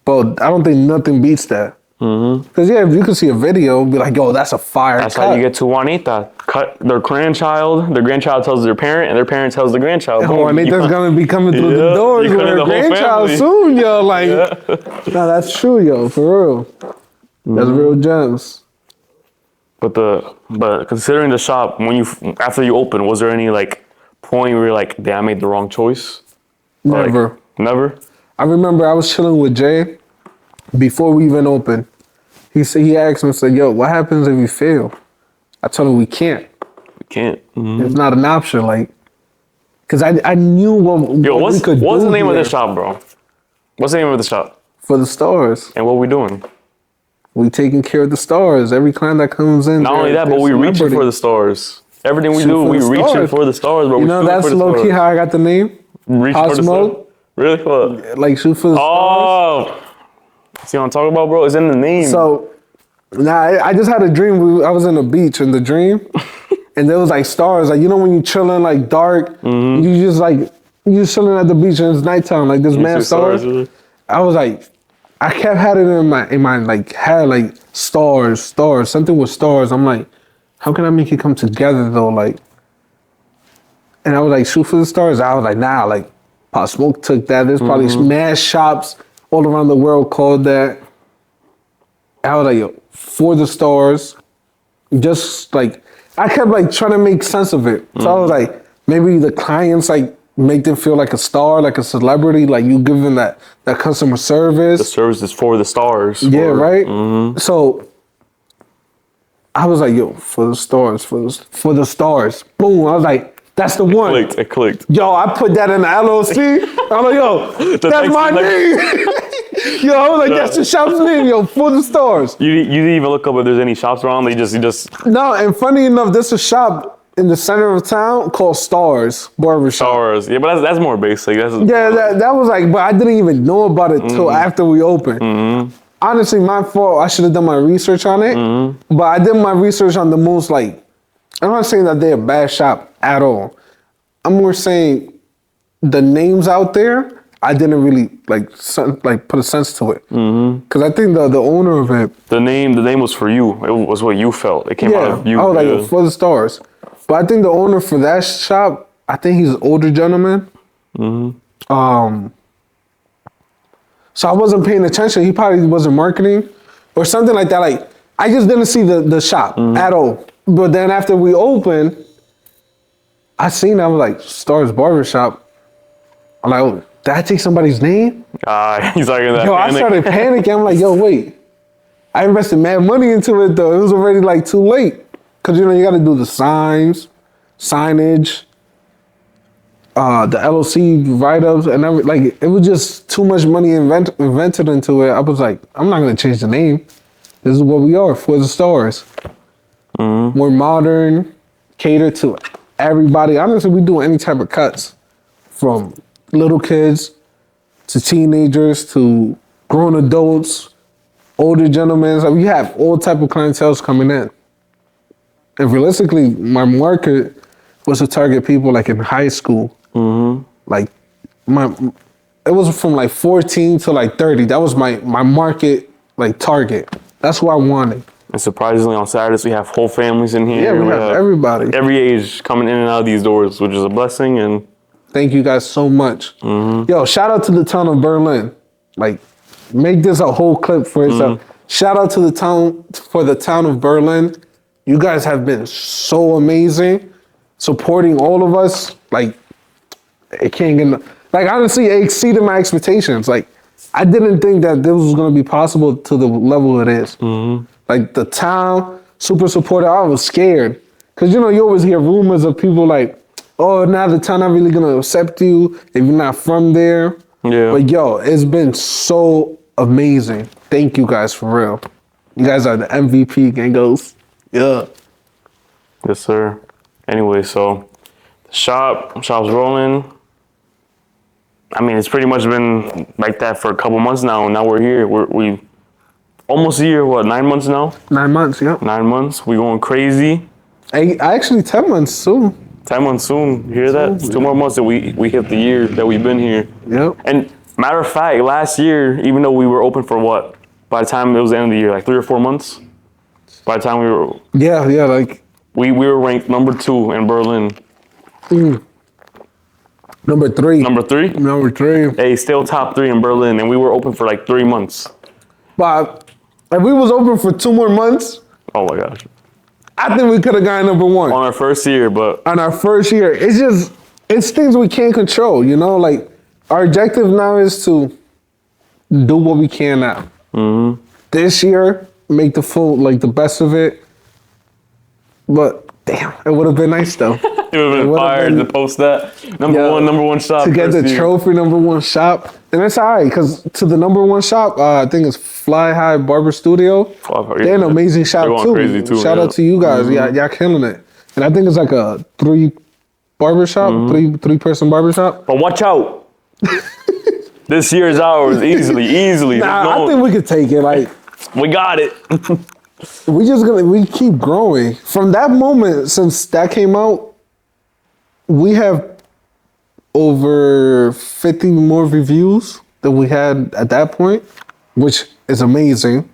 But I don't think nothing beats that. Because if you can see a video, be like, yo, that's a fire That's cut. how you get to Juanita. Cut their grandchild tells their parent, and their parent tells the grandchild. And Juanita's gonna be coming through the doors with her grandchild soon, yo. Like, no, that's true, yo, for real. That's real gems. But considering the shop, after you open, was there any like point where you're like, damn, I made the wrong choice? Never. Never? I remember I was chilling with Jay before we even opened. He asked me, said, "Yo, what happens if we fail?" I told him we can't. We can't. Mm-hmm. It's not an option, like, because I knew what we could do. What's the name of here the shop, bro? What's the name of the shop? for the stars. And what we doing? We taking care of the stars. Every client that comes in. Not only that, but we reaching for the stars. Everything we do, we reaching for the stars, bro. You know, that's low key how I got the name. Reaching for the stars. Really? What? Like shoot for the stars. Oh. See what I'm talking about, bro? It's in the name. So, I just had a dream. I was in the beach in the dream, and there was like stars. Like, you know when you chilling like dark, you just like you chilling at the beach and it's nighttime. Like this mad stars. I was like, I kept had it in my like had like stars, something with stars. I'm like, how can I make it come together though? Like, and I was like, shoot for the stars. I was like, nah, like Pop Smoke took that. There's probably mad shops all around the world called that. I was like, yo, for the stars. Just like, I kept like trying to make sense of it. So I was like, maybe the clients like make them feel like a star, like a celebrity, like you give them that customer service. The service is for the stars. Yeah, right? So I was like, yo, for the stars, for the stars. Boom, I was like, that's the one. It clicked. Yo, I put that in the LLC. I'm like, yo, that's my name. Yo, I was like, that's the shop's name, yo, for the stars. You didn't even look up if there's any shops around. You just. No, and funny enough, there's a shop in the center of town called Stars Barbershop. Stars, yeah, but that's more basic. That was like, but I didn't even know about it till after we opened. Honestly, my fault. I should have done my research on it, but I did my research on the most like. I'm not saying that they're a bad shop at all. I'm more saying the names out there, I didn't really like put a sense to it. Because I think the owner of it. The name was for you. It was what you felt. It came out of you. I was like, for the stars. But I think the owner for that shop, I think he's an older gentleman. So I wasn't paying attention. He probably wasn't marketing or something like that. Like, I just didn't see the shop at all. But then after we opened, I seen, I was like, Stars Barbershop. I'm like, oh, did I take somebody's name? He's like, that yo, panic. I started panicking. I'm like, yo, wait. I invested mad money into it though. It was already like too late. Cause you know, you gotta do the signage, the LLC write-ups and everything. Like, it was just too much money invented into it. I was like, I'm not gonna change the name. This is what we are, for the stars. More modern, cater to everybody. Honestly, we do any type of cuts, from little kids to teenagers to grown adults, older gentlemen. So we have all type of clientele coming in. And realistically, my market was to target people like in high school. Like it was from like 14 to like 30. That was my market like target. That's what I wanted. And surprisingly, on Saturdays, we have whole families in here. Yeah, we have everybody. Every age coming in and out of these doors, which is a blessing. And thank you guys so much. Yo, shout out to the town of Berlin. Like, make this a whole clip for itself. Shout out to the town of Berlin. You guys have been so amazing, supporting all of us. Like, it can't get like, honestly, it exceeded my expectations. Like, I didn't think that this was gonna be possible to the level it is. Like, the town, super supportive. I was scared. Cause you know, you always hear rumors of people like, oh, now the town not really gonna accept you if you're not from there. Yeah. But yo, it's been so amazing. Thank you guys for real. You guys are the MVP, Gangos. Yeah. Yes, sir. Anyway, so the shop's rolling. I mean, it's pretty much been like that for a couple months now. And now we're here. We almost a year. What? 9 months now? 9 months. Yep. 9 months. We going crazy. I actually 10 months soon. 10 months soon. You hear that? 2 more months that we hit the year that we've been here. Yep. And matter of fact, last year, even though we were open for what? By the time it was the end of the year, like 3 or 4 months. By the time we were. Yeah. Like we were ranked number 2 in Berlin. Number 3. Number 3? Number 3. Hey, still top 3 in Berlin, and we were open for like 3 months. But if we was open for 2 more months, oh my gosh, I think we could have gotten number 1 on our first year. But on our first year, it's things we can't control. You know, like our objective now is to do what we can now. Mm-hmm. This year, make the full, like the best of it. But damn, it would have been nice though. It would have been fire to post that. Number one shop. To get the trophy, number one shop. And it's all right, because to the number one shop, I think it's Fly High Barber Studio. They're an amazing shop too. Shout out to you guys. Y'all killing it. And I think it's like a 3 barbershop, three-person barbershop. But watch out. This year is ours, easily. Nah, I think we could take it. Like, we got it. we keep growing. From that moment, since that came out, we have over 50 more reviews than we had at that point, which is amazing.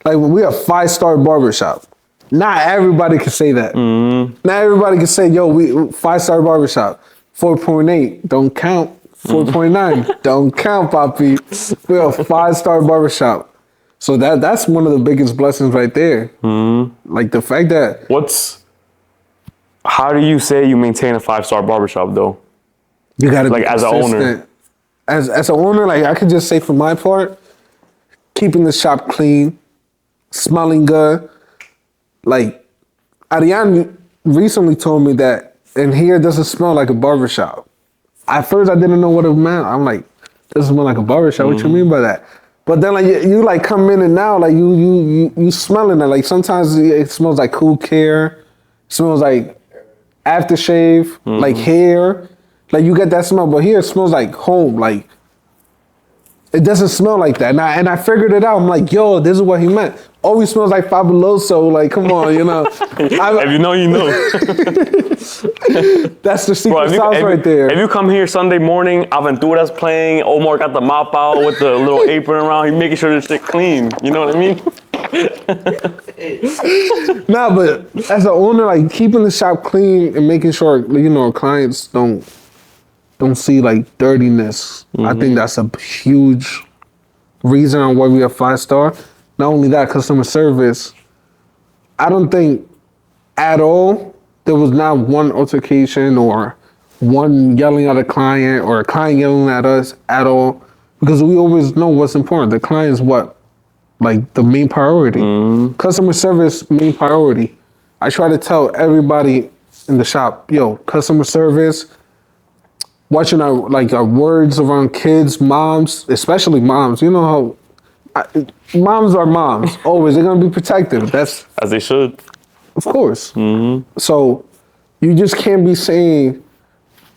Like, we are 5-star barbershop. Not everybody can say that. Not everybody can say, yo, we 5-star barbershop. 4.8, don't count. 4.9, don't count, Papi. We are a 5-star barbershop. So that's one of the biggest blessings right there. Like the fact that... How do you say you maintain a 5-star barbershop though? You gotta like be as an owner. As an owner, like I could just say for my part, keeping the shop clean, smelling good. Like Ariane recently told me that in here doesn't smell like a barbershop. At first I didn't know what it meant. I'm like, doesn't smell like a barbershop. What you mean by that? But then like you like come in and now like you smelling it. Like sometimes it smells like cool care, smells like aftershave, like hair. Like you get that smell, but here it smells like home. Like it doesn't smell like that. And I figured it out. I'm like, yo, this is what he meant. Always smells like Fabuloso. Like, come on, you know. If you know, you know. That's the secret sauce right there. If you come here Sunday morning, Aventura's playing, Omar got the mop out with the little apron around, he's making sure this shit clean. You know what I mean? Nah, but as an owner, like keeping the shop clean and making sure, you know, clients don't see like dirtiness. I think that's a huge reason on why we are 5-star. Not only that, customer service. I don't think at all there was not one altercation or one yelling at a client or a client yelling at us at all, because we always know what's important. The client is what? Like the main priority. Customer service, main priority. I try to tell everybody in the shop, yo, customer service, watching our words around kids, moms, especially moms. You know how moms are moms. Always, they're gonna be protective. That's as they should. Of course. So you just can't be saying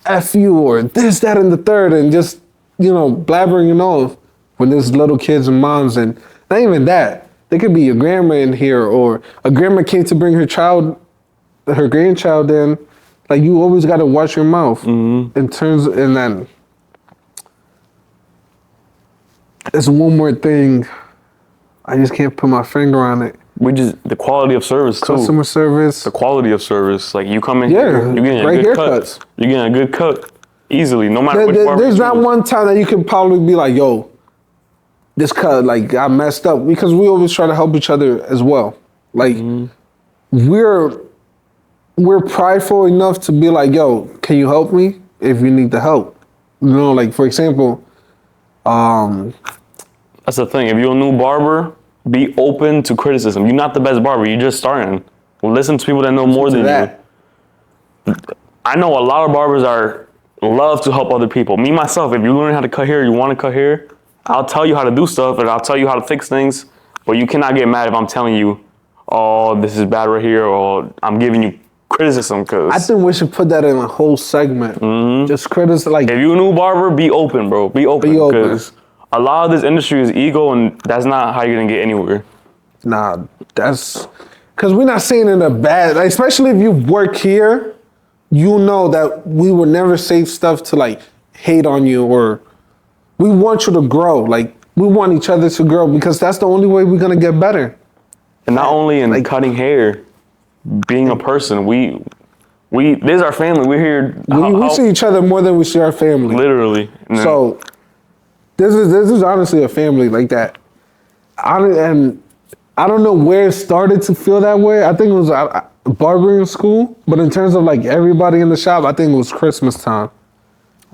F you or this, that, and the third and just, you know, blabbering it off when there's little kids and moms. And not even that. There could be a grandma in here or a grandma came to bring her grandchild in. Like you always gotta watch your mouth and then there's one more thing. I just can't put my finger on it. The quality of service too. Customer service. The quality of service. Like you come in here, you're getting a good cut. You're getting a good cut easily, no matter which barber. There's not one time that you can probably be like, yo, this cut, like I messed up, because we always try to help each other as well. Like we're prideful enough to be like, yo, can you help me if you need the help? You know, like for example, that's the thing. If you're a new barber, be open to criticism. You're not the best barber. You're just starting. Listen to people that know more than you. I know a lot of barbers love to help other people. Me, myself, if you learn how to cut hair, you want to cut hair, I'll tell you how to do stuff and I'll tell you how to fix things. But you cannot get mad if I'm telling you, oh, this is bad right here, or I'm giving you criticism. Cause I think we should put that in a whole segment. Just criticize. Like, if you're a new barber, be open, bro. Be open. Because a lot of this industry is ego, and that's not how you're gonna get anywhere. Nah, that's because we're not saying in a bad. Like, especially if you work here, you know that we would never say stuff to like hate on you, or we want you to grow. Like we want each other to grow, because that's the only way we're gonna get better. And not only in cutting hair, being a person, we this is our family. We're here. We see each other more than we see our family. Literally. So this is honestly a family like that. And I don't know where it started to feel that way. I think it was barbering school, but in terms of like everybody in the shop, I think it was Christmas time.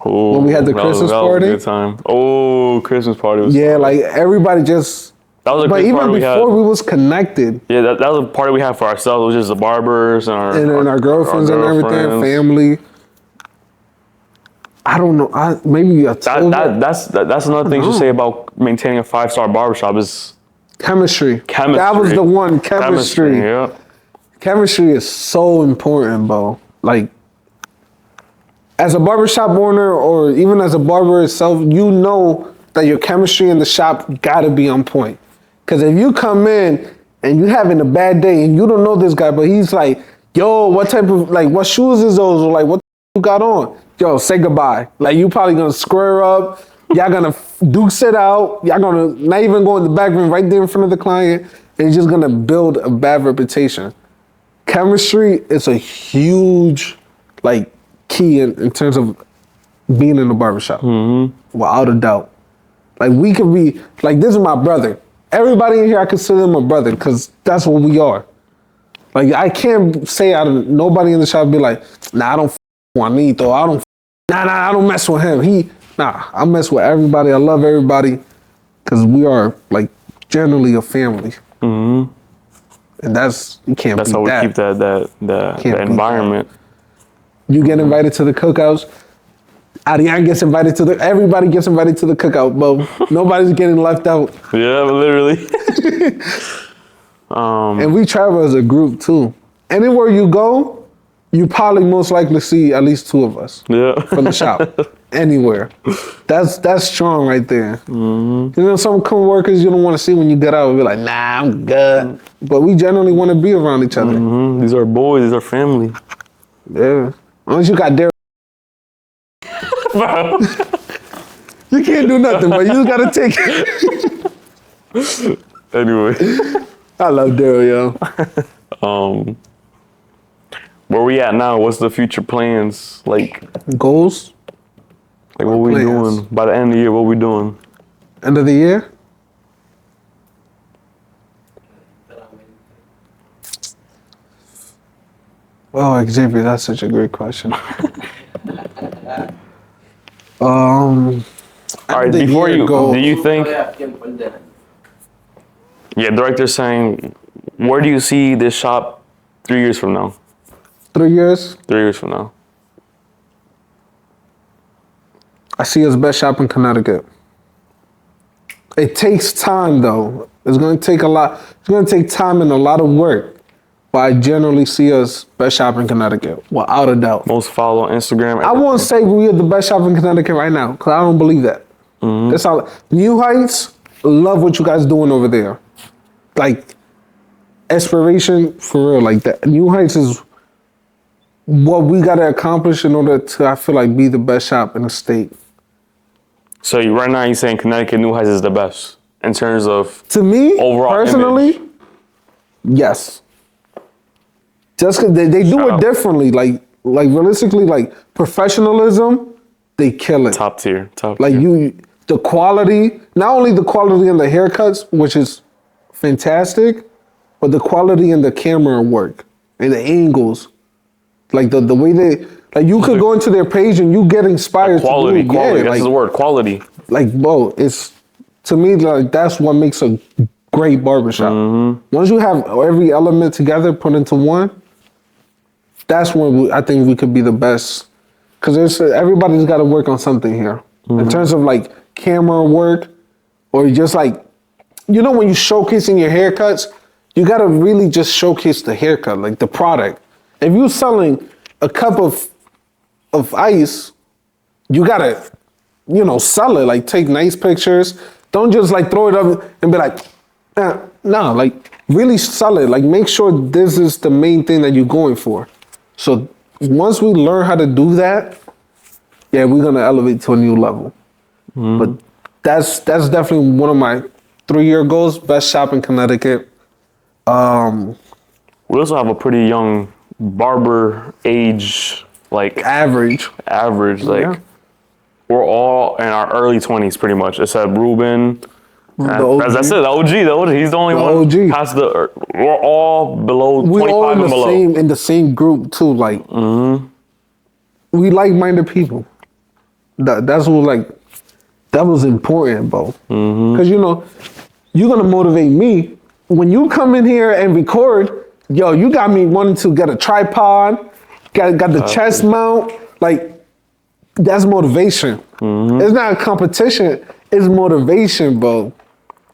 Oh, when we had the Christmas that was party. a good time. Oh, Christmas party was Yeah, fun. like everybody just. That was a But Christmas even party we had. before we was connected, Yeah, that was a party we had for ourselves. It was just the barbers and our girlfriends and everything, girlfriends. family. I don't know. Maybe a That's another thing you should say about maintaining a 5-star barbershop is chemistry. chemistry. That was the one. Chemistry. Yeah. Chemistry is so important, bro. Like, as a barbershop owner or even as a barber itself, you know that your chemistry in the shop gotta be on point. Because if you come in and you having a bad day and you don't know this guy, but he's like, yo, what type of, like, what shoes is those? Or like, what you got on? Yo, say goodbye. Like, you probably gonna square up. Y'all gonna dukes it out. Y'all gonna not even go in the back room right there in front of the client. And it's just gonna build a bad reputation. Chemistry is a huge, like, key in terms of being in the barbershop. Without a doubt. Like, we could be, like, this is my brother. Everybody in here, I consider them a brother because that's what we are. Like, I can't say out of nobody in the shop be like, nah, I don't Juanito. I don't mess with him. I mess with everybody. I love everybody because we are, like, generally a family. And you can't That's beat how we that. keep that environment. You get invited to the cookouts. Adrian gets invited to everybody gets invited to the cookout, bro. Nobody's getting left out. Yeah, literally. And we travel as a group too. Anywhere you go, you probably most likely see at least 2 of us from the shop. Anywhere. That's strong right there. You know, some coworkers you don't want to see when you get out and be like, nah, I'm good. But we generally want to be around each other. These are boys, these are family. Yeah. Unless you got Daryl. You can't do nothing, but you just gotta take it. Anyway. I love Daryl, yo. Where we at now? What's the future plans? Like Goals? what we plans? doing? By the end of the year, what we doing? End of the year? Oh, Xavier, that's such a great question. All right, before you go, do you think? Yeah, director's saying, where do you see this shop 3 years from now? 3 years? 3 years from now. I see us best shop in Connecticut. It takes time, though. It's going to take a lot. It's going to take time and a lot of work. But I generally see us best shop in Connecticut, without a doubt. Most follow on Instagram. I won't say we are the best shop in Connecticut right now, because I don't believe that. That's all. New Heights, love what you guys doing over there. Like, aspiration, for real, like that. New Heights is what we got to accomplish in order to, I feel like, be the best shop in the state. So right now you're saying Connecticut New Heights is the best in terms of To me, overall personally, image. yes. Just because they do Shout it out. differently. Like realistically, like professionalism, they kill it. Top tier. Like the quality, not only the quality in the haircuts, which is fantastic, but the quality in the camera work and the angles. Like the way they, like you could go into their page and you get inspired Quality. to do it. Yeah, That's like, the word. Quality. like, bro, it's, to me, like, that's what makes a great barbershop. Once you have every element together put into one, that's when I think we could be the best. Because everybody's got to work on something here. In terms of, like, camera work, or just, like, you know, when you're showcasing your haircuts, you got to really just showcase the haircut, like, the product. If you're selling a cup of ice, you got to, you know, sell it. Like, take nice pictures. Don't just, like, throw it up and be like, no, like, really sell it. Like, make sure this is the main thing that you're going for. So once we learn how to do that, yeah, we're gonna elevate to a new level. But that's definitely one of my 3-year goals. Best shop in Connecticut. We also have a pretty young barber age, like Average. like Yeah. we're all in our early 20s pretty much, except Ruben. OG. That's it, the OG. He's the only one OG. past the. We're all below We 25 all and below. in the same group too. Like we like-minded people. That's what like that was important, bro. Because you know you're gonna motivate me when you come in here and record. Yo, you got me wanting to get a tripod, got the chest mount. Like that's motivation. It's not a competition. It's motivation, bro.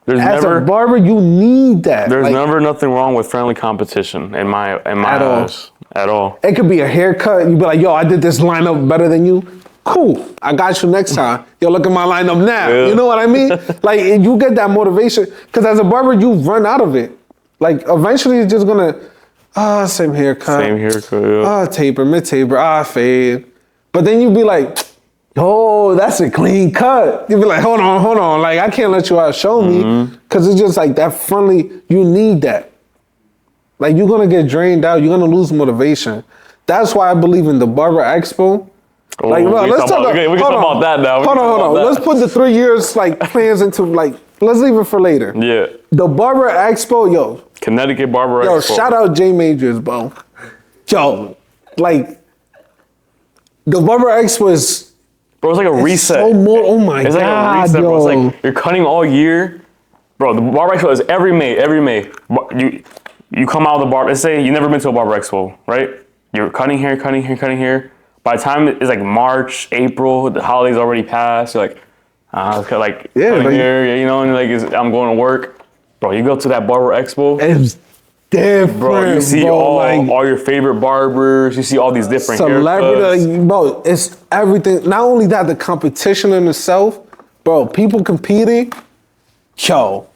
As a barber, you need that. There's like, never nothing wrong with friendly competition in my eyes. At all. It could be a haircut. You be like, yo, I did this lineup better than you. Cool. I got you next time. Yo, look at my lineup now. Yeah. You know what I mean? Like, you get that motivation. Because as a barber, you run out of it. Like, eventually, it's just going to, same haircut. Same haircut, yeah. Taper, mid-taper, fade. But then you be like, oh, that's a clean cut. You be like, hold on. Like, I can't let you outshow me. Because it's just like that friendly, you need that. Like, you're going to get drained out. You're going to lose motivation. That's why I believe in the Barber Expo. Oh, Like, bro, let's talk about, we can talk about that now. Hold on. Let's put the 3 years, like, plans into, like, let's leave it for later. Yeah. The Barber Expo, yo. Connecticut Barber Expo. Yo, shout out J Majors, bro. Yo, like, the Barber Expo is... Bro, it's like a reset. So more, oh my it's God, like a reset, yo. bro. It's like you're cutting all year. Bro, the Barber Expo is every May. You come out of the barber, let's say you've never been to a Barber Expo, right? You're cutting here. By the time it's like March, April, the holidays already passed, you're like, cutting here, you know, and like I'm going to work. Bro, you go to that Barber Expo. It's different, bro. You see all your favorite barbers. You see all these different haircuts. Bro, it's everything. Not only that, the competition in itself, bro, people competing, yo,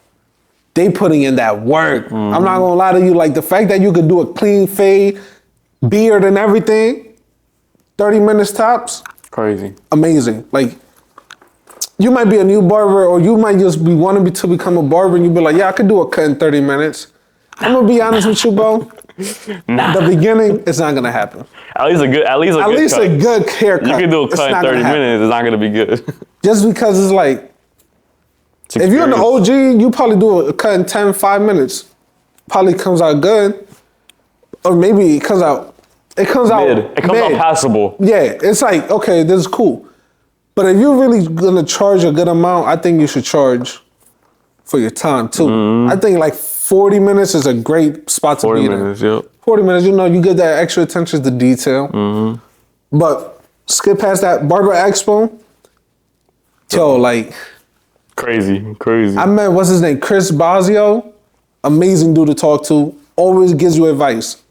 they putting in that work. I'm not gonna lie to you, like the fact that you could do a clean fade, beard and everything, 30 minutes tops. Crazy. Amazing. Like, you might be a new barber or you might just be wanting to become a barber and you be like, yeah, I could do a cut in 30 minutes. I'm gonna be honest with you, bro. The beginning, it's not gonna happen. At least a good haircut. You can do a cut in 30 minutes, it's not gonna be good. Just because it's like, if you're an OG, you probably do a cut in 10, 5 minutes. Probably comes out good. Or maybe it comes out mid. It comes out passable. Yeah, it's like, okay, this is cool. But if you're really gonna charge a good amount, I think you should charge for your time too. I think like 40 minutes is a great spot to be in. 40 minutes, yep. 40 minutes, you know, you get that extra attention to detail. But skip past that Barber Expo. Yo, like... Crazy. I met, what's his name? Chris Bazio. Amazing dude to talk to. Always gives you advice.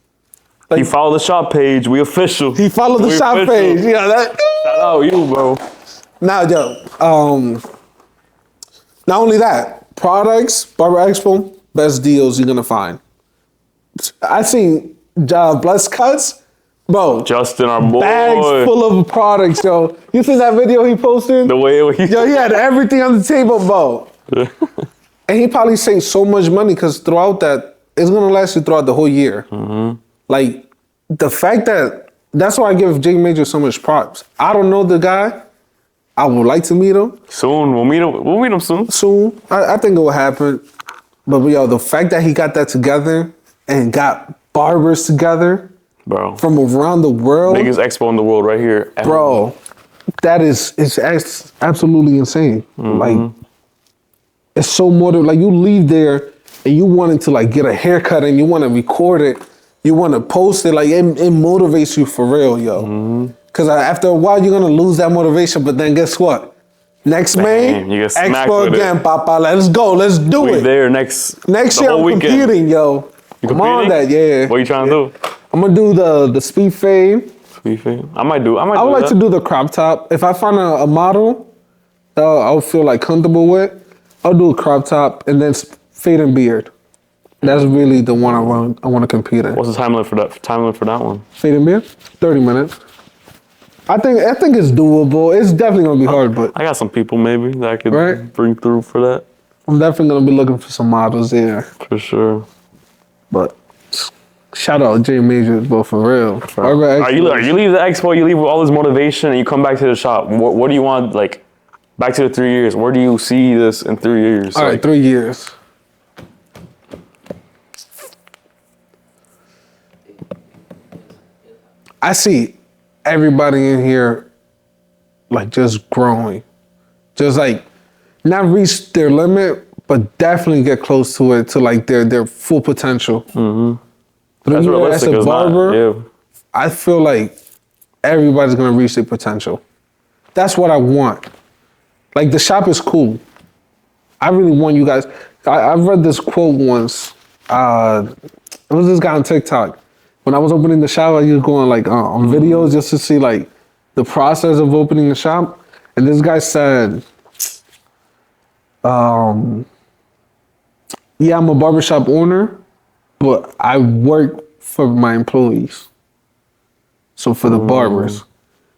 Like, he followed the shop page. We official. He followed the shop page. Yeah, that. Shout out you, bro. Now, yo, not only that, products, Barber Expo, best deals you're gonna find. I seen Bless Cuts, bro. Justin, our boy. Bags full of products, yo. You see that video he posted? The way he... Yo, he had everything on the table, bro. And he probably saved so much money because throughout that, it's gonna last you throughout the whole year. Like, the fact that's why I give J Major so much props. I don't know the guy. I would like to meet him. Soon, we'll meet him soon. Soon. I think it will happen. But yo, the fact that he got that together and got barbers together, bro, from around the world. Biggest expo in the world right here. Bro, it's absolutely insane. Like, it's so more than, like, you leave there and you wanted to like get a haircut and you want to record it, you want to post it, like it motivates you for real, yo. Because after a while, you're going to lose that motivation. But then guess what? Next May, you get smacked Expo with again, Papa. Let's go. Let's do we it. There next year, I'm competing, yo. You I'm on that, yeah. What are you trying to do? I'm going to do the speed fade. Speed fade? I would like to do the crop top. If I find a model that I'll feel like comfortable with, I'll do a crop top and then fade and beard. That's really the one I want to compete in. What's the time limit for that one? Fade and beard? 30 minutes. I think it's doable. It's definitely gonna be hard, but I got some people maybe that I could bring through for that. I'm definitely gonna be looking for some models there. For sure. But shout out J Majors, but for real. You leave the expo, you leave with all this motivation, and you come back to the shop. What do you want? Like, back to the 3 years. Where do you see this in 3 years? All right, 3 years. I see everybody in here like just growing, just like not reach their limit, but definitely get close to it, to like their full potential. Mm-hmm. But That's realistic. as a barber, Yeah. I feel like everybody's gonna reach their potential. That's what I want. Like the shop is cool. I really want you guys. I read this quote once. It was this guy on TikTok. When I was opening the shop, I was going like on videos just to see like the process of opening the shop. And this guy said, yeah, I'm a barbershop owner, but I work for my employees. So for the barbers.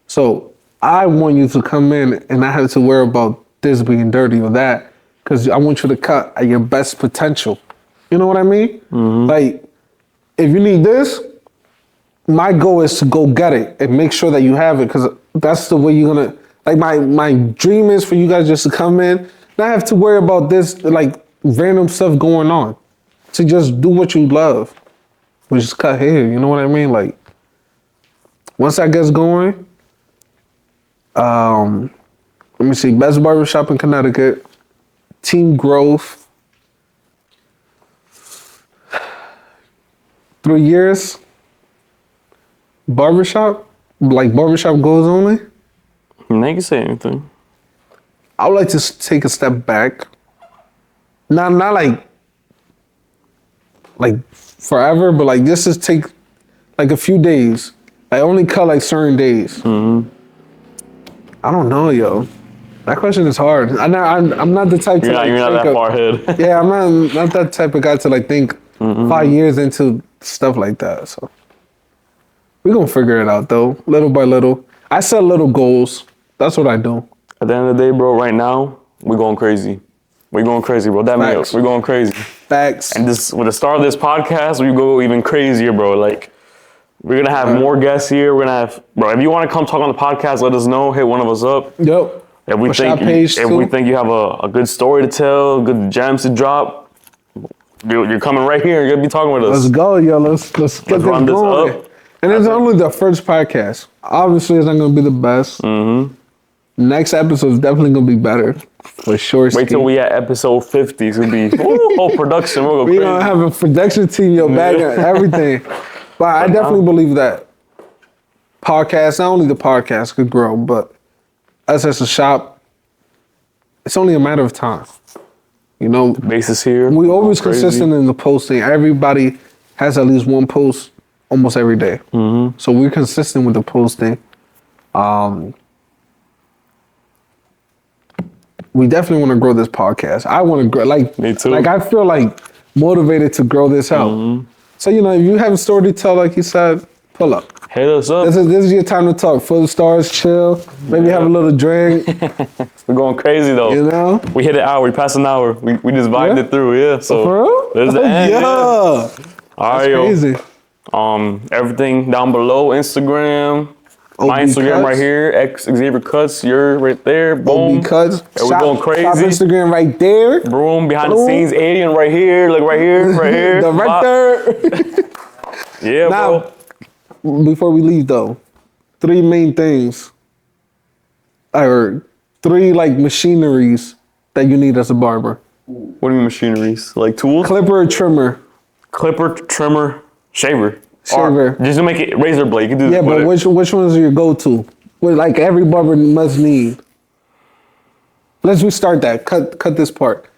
So I want you to come in and not have to worry about this being dirty or that, because I want you to cut at your best potential. You know what I mean? Like, if you need this, my goal is to go get it and make sure that you have it, because that's the way you're gonna, like my dream is for you guys just to come in, not have to worry about this like random stuff going on. To just do what you love, which is cut hair, you know what I mean? Like, once that gets going, let me see, best barbershop in Connecticut, team growth, 3 years, barbershop, like barbershop goals only. They can say anything. I would like to take a step back. Not like forever, but like just to take like a few days. I only cut like certain days. I don't know, yo. That question is hard. I'm not the type to You're not that far ahead. Yeah, I'm not that type of guy to like think 5 years into stuff like that. So we're gonna figure it out though, little by little. I set little goals. That's what I do. At the end of the day, bro, right now, we're going crazy. We're going crazy, bro. That means we're going crazy. Facts. And this, with the start of this podcast, we go even crazier, bro. Like, we're gonna have more guests here. We're gonna have, bro. If you want to come talk on the podcast, let us know. Hit one of us up. Yep. If we think you have a good story to tell, good gems to drop, you're coming right here. You're gonna be talking with us. Let's go, yo. Let's get this run this going. up. And it's only the first podcast. Obviously, it's not gonna be the best. Next episode is definitely gonna be better, for sure. Wait till we at episode 50. It's gonna be whole production. We'll go We crazy. gonna have a production team, yo, back and everything. But I definitely believe that podcast, not only the podcast could grow, but us as a shop, it's only a matter of time. You know, Basis here. we always Crazy. consistent in the posting. Everybody has at least one post almost every day. So we're consistent with the posting. We definitely want to grow this podcast. I want to grow, like, Me too. Like I feel like motivated to grow this out. So, you know, if you have a story to tell, like you said, pull up. Hit us up. This is your time to talk. Full of stars, chill. Maybe have a little drink. We're going crazy though. You know? We hit an hour. We passed an hour. We just vibed it through. Yeah. So For real? there's the end. Yeah. All right, yo. Crazy. Everything down below. Instagram. My OB Instagram Cuts. right here. X Xavier Cuts. You're right there. Boom. OB Cuts. Yeah, we're going Shop crazy. Instagram right there. Boom. Behind the Boom. scenes. Alien right here. Look right here. Right here. The right Bop. there. Yeah, Now, bro. before we leave though, 3 main things, or 3 like machineries that you need as a barber. What do you mean machineries? Like tools? Clipper or trimmer? Clipper, trimmer, shaver. Shaver. Or just to make it razor blade. You can do Yeah, but which ones are your go-to? What like every barber must need. Let's restart that. Cut this part.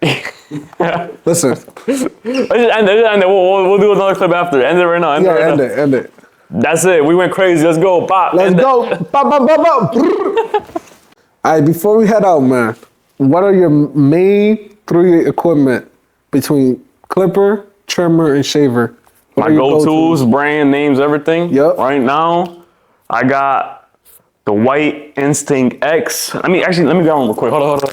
Listen. Let's just end it. We'll do another clip after. End it right now. Yeah, end it. That's it. We went crazy. Let's go. Pop. Let's go. Bop, bop, bop, bop. All right, before we head out, man, what are your main 3 equipment between clipper, trimmer, and shaver? What My are your go-tos, brand names, everything. Yep. Right now, I got the White Instinct X. Let me get on real quick. Hold on.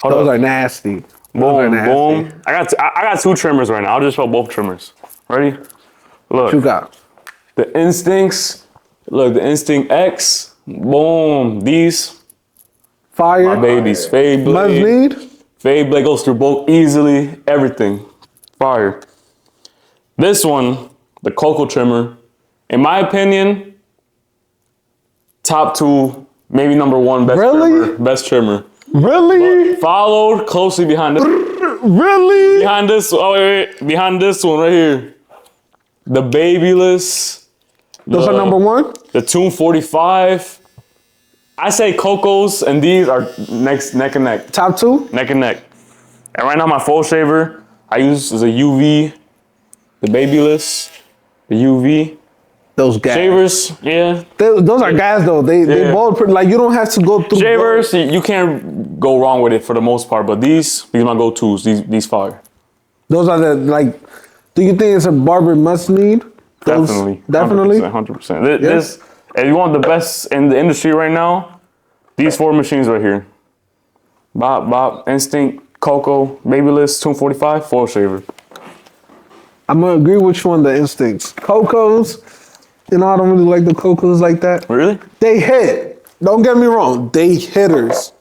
Those are nasty. Boom. I got 2 trimmers right now. I'll just show both trimmers. Ready? Look. What you got? The Instincts. Look, the Instinct X. Boom. These. Fire. My babies. Fade Must blade. need. Fade blade goes through both easily. Everything. Fire. This one, the Cocoa trimmer, in my opinion, top 2 Maybe number one best Really? trimmer. Best trimmer. Really? Followed closely behind this. Really? Behind this. Oh wait. Behind this one right here. The Babyless. Those are number one? The Tune 45. I say Cocos and these are neck and neck. Top two? Neck and neck. And right now my full shaver I use is a UV. The Babyless. The UV. Those guys. Shavers, yeah. Those are guys though. They both pretty, like you don't have to go through. Shavers, you can't go wrong with it for the most part. But these are my go-tos. These fire. Those are the like. Do you think it's a barber must need? Those, Definitely. 100%. This, if you want the best in the industry right now, these 4 machines right here. Bob, Instinct, Coco, Babyless, Tune 45, full shaver. I'm gonna agree with you on the instincts. Cocos, you know I don't really like the Cocos like that. Really? They hit. Don't get me wrong. They hitters.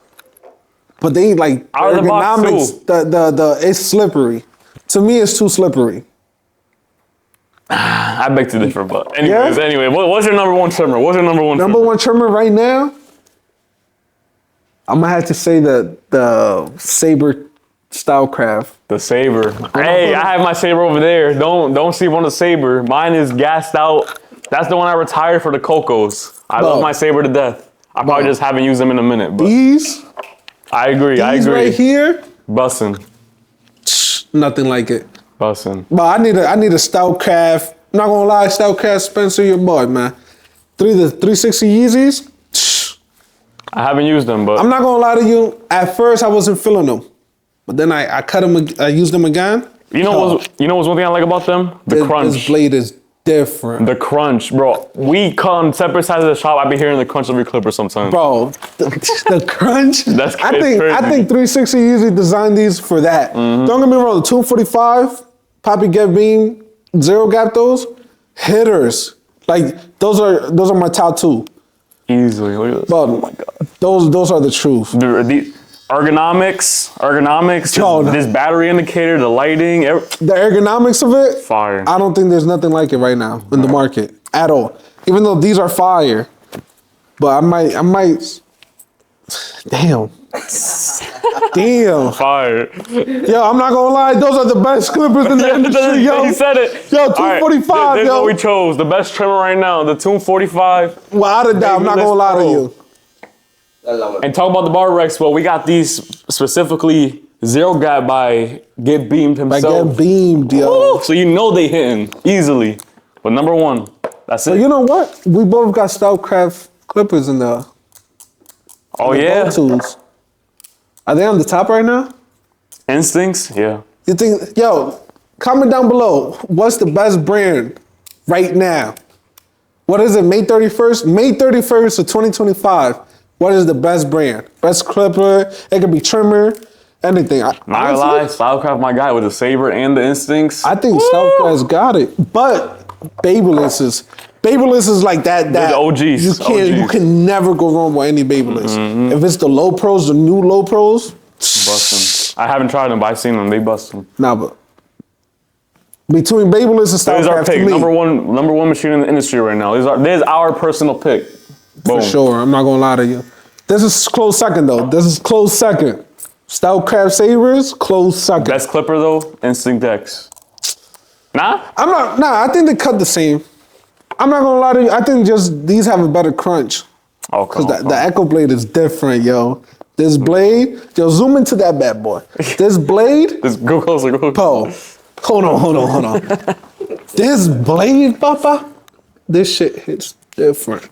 But they like Out of the box ergonomics. The it's slippery. To me, it's too slippery. I beg to differ, but anyway, what's your number one trimmer? What's your number one Number one trimmer right now? I'm gonna have to say the Saber Stylecraft. The Saber. Hey, I have my Saber over there. Don't sleep on the Saber. Mine is gassed out. That's the one I retired for the Cocos. I love my Saber to death. I probably just haven't used them in a minute, but These I agree. right here, Bussin'. nothing like it. Bussin'. But I need a Stylecraft. I'm not gonna lie, Stylecraft Spencer, your boy, man. The 360 Yeezys. I haven't used them, but I'm not gonna lie to you. At first, I wasn't feeling them, but then I cut them. I used them again. you know what's one thing I like about them? The crunch. This blade is different, The crunch, bro. We come separate sides of the shop. I be hearing the crunch of your clipper sometimes. bro. The crunch. That's I think crazy. 360 Yeezy designed these for that. Mm-hmm. Don't get me wrong. The 245, Poppy Get Beam, Zero Gap, those hitters. Like those are my top two. Easily. Look at this. But Oh my god. those are the truth. The ergonomics. Yo, this battery indicator, the lighting, The ergonomics of it, fire. I don't think there's nothing like it right now in the market at all. Even though these are fire, but I might. Damn. Damn. Fire. Yo, I'm not gonna lie, those are the best clippers in the industry, yo. He said it. Yo, All right, 245, this is yo. what we chose. The best trimmer right now, the Tune 45. Without a doubt, I'm not gonna lie to you. I love it. And talk about the Barber Expo. We got these specifically Zero Gap by Get Beamed Like himself. that beamed, yo. Woo! So you know they hitting easily. But number one, that's it. But you know what? We both got Stylecraft clippers in the Oh yeah, go-tos. Are they on the top right now? Instincts. Yeah. You think, yo, comment down below. What's the best brand right now? What is it, May 31st? May 31st of 2025. What is the best brand? Best clipper, it could be trimmer, anything. Not gonna lie, Stylecraft my guy with the Saber and the Instincts. I think Stylecraft's got it. But Babyless is like that. They're the OGs. You can never go wrong with any Babyless. If it's the low pros, the new low pros, Bust them. I haven't tried them, but I've seen them. They bust them. nah, but between Babyless and This is our Stylecraft, to pick. me, Number one machine in the industry right now. This is our personal pick. Boom. for sure. I'm not gonna lie to you. This is close second though. This is close second. Stylecraft Sabers, close second. Best clipper though, Instinct X. Nah? I think they cut the same. I'm not gonna lie to you. I think just these have a better crunch. Oh, Cause come on. the Echo Blade is different, yo. This blade, yo, zoom into that bad boy. This blade, Just go closer, go closer. Hold on. This blade, papa, this shit hits different.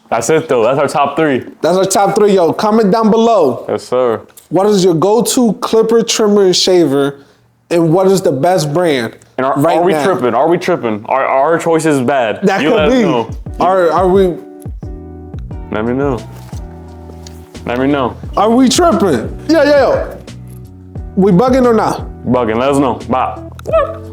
That's it though. That's our top 3. That's our top 3, yo. Comment down below. Yes, sir. What is your go-to clipper, trimmer, and shaver, and what is the best brand? And are right we now? tripping? Are we tripping? Are our choices bad? That You could let us be. know. Are we? Let me know. Let me know. Are we tripping? Yeah. We bugging or not? Bugging. Let us know. Bye.